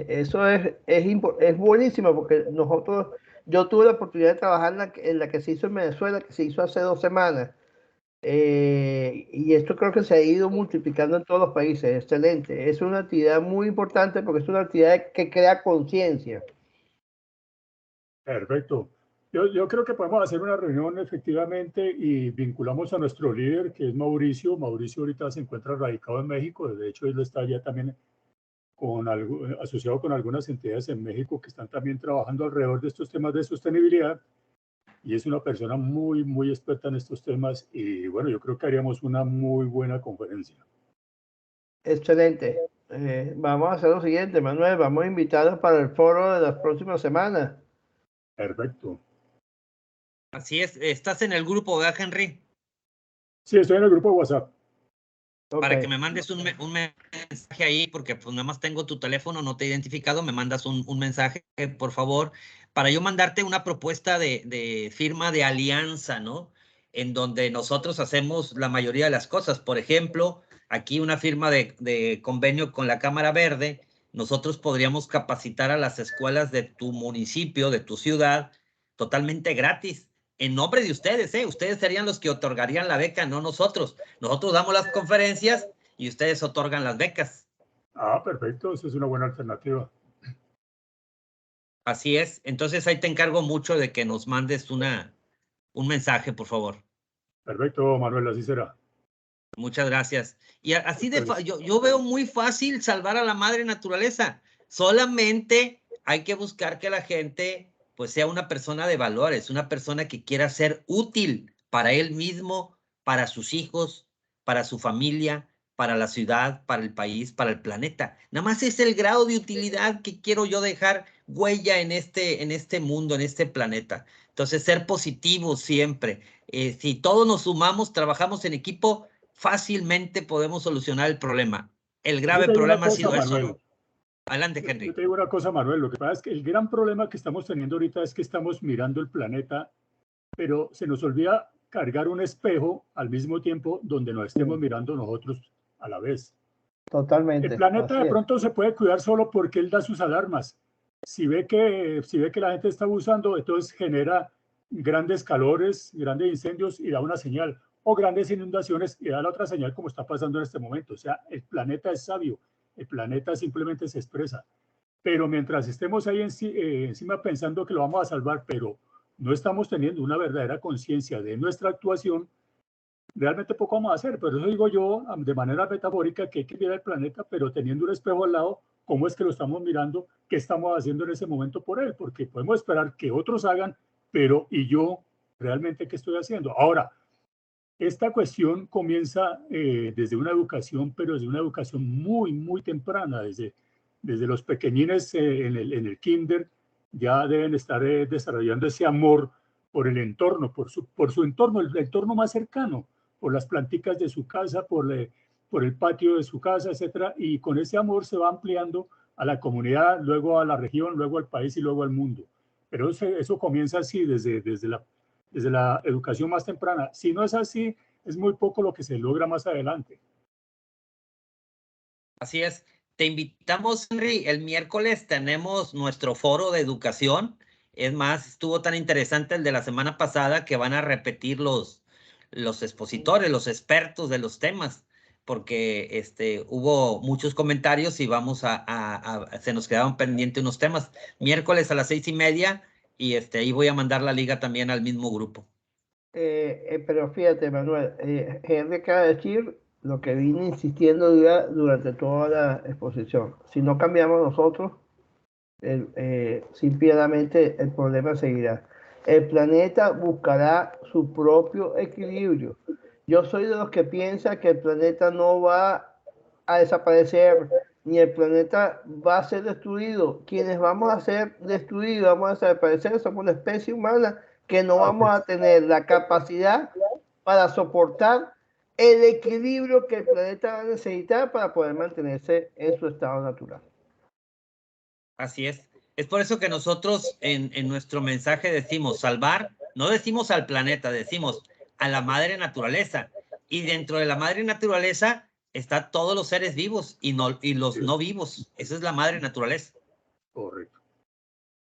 eso es buenísimo porque yo tuve la oportunidad de trabajar en la que se hizo en Venezuela, que se hizo hace 2 semanas. Y esto creo que se ha ido multiplicando en todos los países. Excelente. Es una actividad muy importante porque es una actividad que crea conciencia. Perfecto. Yo creo que podemos hacer una reunión efectivamente y vinculamos a nuestro líder, que es Mauricio. Mauricio ahorita se encuentra radicado en México. De hecho, él está ya también asociado con algunas entidades en México que están también trabajando alrededor de estos temas de sostenibilidad. Y es una persona muy, muy experta en estos temas. Y bueno, yo creo que haríamos una muy buena conferencia. Excelente. Vamos a hacer lo siguiente, Manuel. Vamos a invitarlos para el foro de las próximas semanas. Perfecto. Así es. ¿Estás en el grupo, verdad, Henry? Sí, estoy en el grupo de WhatsApp. Para Ok. que me mandes un mensaje ahí, porque pues nada más tengo tu teléfono, no te he identificado, me mandas un mensaje, por favor, para yo mandarte una propuesta de firma de alianza, ¿no? En donde nosotros hacemos la mayoría de las cosas. Por ejemplo, aquí una firma de convenio con la Cámara Verde, nosotros podríamos capacitar a las escuelas de tu municipio, de tu ciudad, totalmente gratis, en nombre de ustedes, ¿eh? Ustedes serían los que otorgarían la beca, no nosotros. Nosotros damos las conferencias y ustedes otorgan las becas. Ah, perfecto. Esa es una buena alternativa. Así es. Entonces ahí te encargo mucho de que nos mandes un mensaje, por favor. Perfecto, Manuel, así será. Muchas gracias. Y así Pues, yo veo muy fácil salvar a la madre naturaleza. Solamente hay que buscar que la gente pues sea una persona de valores, una persona que quiera ser útil para él mismo, para sus hijos, para su familia, para la ciudad, para el país, para el planeta. Nada más es el grado de utilidad que quiero yo dejar huella en este mundo, en este planeta. Entonces, ser positivos siempre. Si todos nos sumamos, trabajamos en equipo, fácilmente podemos solucionar el problema. El yo grave te digo una problema ha cosa, sido eso, Manuel. ¿no? Adelante, Yo Henry. te digo una cosa, Manuel. Lo que pasa es que el gran problema que estamos teniendo ahorita es que estamos mirando el planeta, pero se nos olvida cargar un espejo al mismo tiempo donde nos estemos mirando nosotros a la vez. El Totalmente. planeta Así de es. pronto se puede cuidar solo porque él da sus alarmas. Si ve que la gente está abusando, entonces genera grandes calores, grandes incendios y da una señal, o grandes inundaciones y da la otra señal como está pasando en este momento. O sea, el planeta es sabio, el planeta simplemente se expresa. Pero mientras estemos ahí encima pensando que lo vamos a salvar, pero no estamos teniendo una verdadera conciencia de nuestra actuación, realmente poco vamos a hacer. Por eso digo yo, de manera metafórica, que hay que mirar el planeta, pero teniendo un espejo al lado, cómo es que lo estamos mirando, qué estamos haciendo en ese momento por él, porque podemos esperar que otros hagan, pero ¿y yo realmente qué estoy haciendo? Ahora, esta cuestión comienza desde una educación, pero desde una educación muy, muy temprana, desde los pequeñines en el kinder, ya deben estar desarrollando ese amor por el entorno, por su entorno, el entorno más cercano, por las planticas de su casa, por el patio de su casa, etcétera, y con ese amor se va ampliando a la comunidad, luego a la región, luego al país y luego al mundo. Pero eso comienza así, desde la educación más temprana. Si no es así, es muy poco lo que se logra más adelante. Así es. Te invitamos, Henry. El miércoles tenemos nuestro foro de educación. Es más, estuvo tan interesante el de la semana pasada que van a repetir los expositores, los expertos de los temas, porque hubo muchos comentarios y vamos se nos quedaron pendientes unos temas. Miércoles a las 6:30 y ahí voy a mandar la liga también al mismo grupo. Pero fíjate, Manuel, Henry acaba de decir lo que vine insistiendo durante toda la exposición. Si no cambiamos nosotros, sin piedadamente el problema seguirá. El planeta buscará su propio equilibrio. Yo soy de los que piensa que el planeta no va a desaparecer, ni el planeta va a ser destruido. Quienes vamos a ser destruidos, vamos a desaparecer, somos la especie humana que no vamos a tener la capacidad para soportar el equilibrio que el planeta va a necesitar para poder mantenerse en su estado natural. Así es. Es por eso que nosotros en nuestro mensaje decimos salvar, no decimos al planeta, decimos a la madre naturaleza. Y dentro de la madre naturaleza están todos los seres vivos y los no vivos. Esa es la madre naturaleza. Correcto.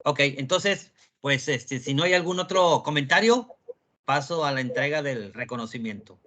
Ok, entonces, pues si no hay algún otro comentario, paso a la entrega del reconocimiento.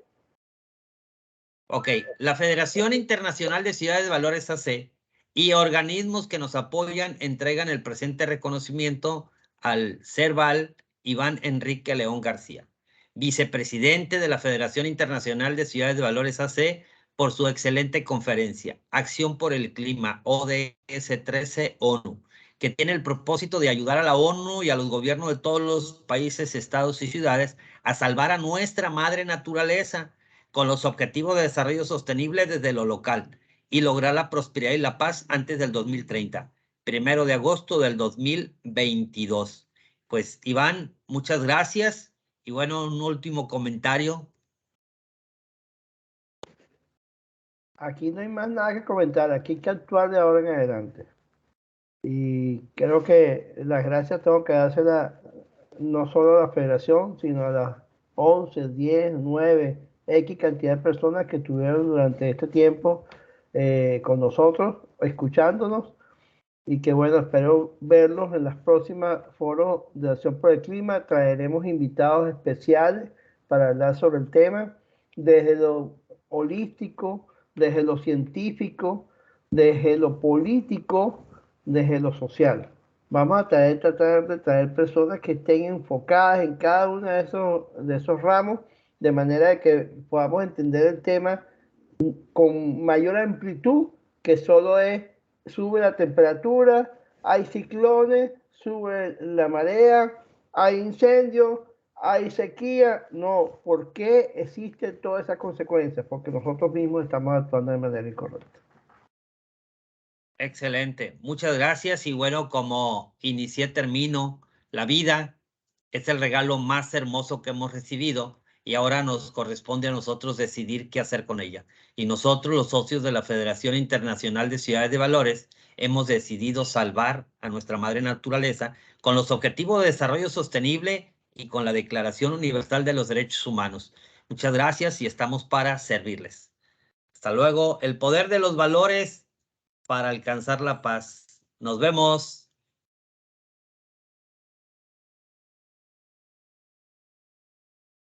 Ok, la Federación Internacional de Ciudades de Valores AC y organismos que nos apoyan entregan el presente reconocimiento al CERVAL Iván Enrique León García, vicepresidente de la Federación Internacional de Ciudades de Valores AC, por su excelente conferencia, Acción por el Clima, ODS 13 ONU, que tiene el propósito de ayudar a la ONU y a los gobiernos de todos los países, estados y ciudades a salvar a nuestra madre naturaleza con los objetivos de desarrollo sostenible desde lo local y lograr la prosperidad y la paz antes del 2030, 1 de agosto del 2022. Pues, Iván, muchas gracias. Y bueno, un último comentario. Aquí no hay más nada que comentar, aquí hay que actuar de ahora en adelante. Y creo que las gracias tengo que dárselas no solo a la federación, sino a las 11, 10, 9, X cantidad de personas que estuvieron durante este tiempo con nosotros, escuchándonos, y que bueno, espero verlos en las próximas foros de Acción por el Clima. Traeremos invitados especiales para hablar sobre el tema, desde lo holístico, desde lo científico, desde lo político, desde lo social. Vamos a tratar de traer personas que estén enfocadas en cada uno de esos ramos, de manera que podamos entender el tema con mayor amplitud, que solo es: sube la temperatura, hay ciclones, sube la marea, hay incendios, hay sequía. No, ¿por qué existen todas esas consecuencias? Porque nosotros mismos estamos actuando de manera incorrecta. Excelente, muchas gracias. Y bueno, como inicié, termino. La vida es el regalo más hermoso que hemos recibido y ahora nos corresponde a nosotros decidir qué hacer con ella. Y nosotros, los socios de la Federación Internacional de Ciudades de Valores, hemos decidido salvar a nuestra madre naturaleza con los Objetivos de Desarrollo Sostenible y con la Declaración Universal de los Derechos Humanos. Muchas gracias y estamos para servirles. Hasta luego. El poder de los valores para alcanzar la paz. Nos vemos.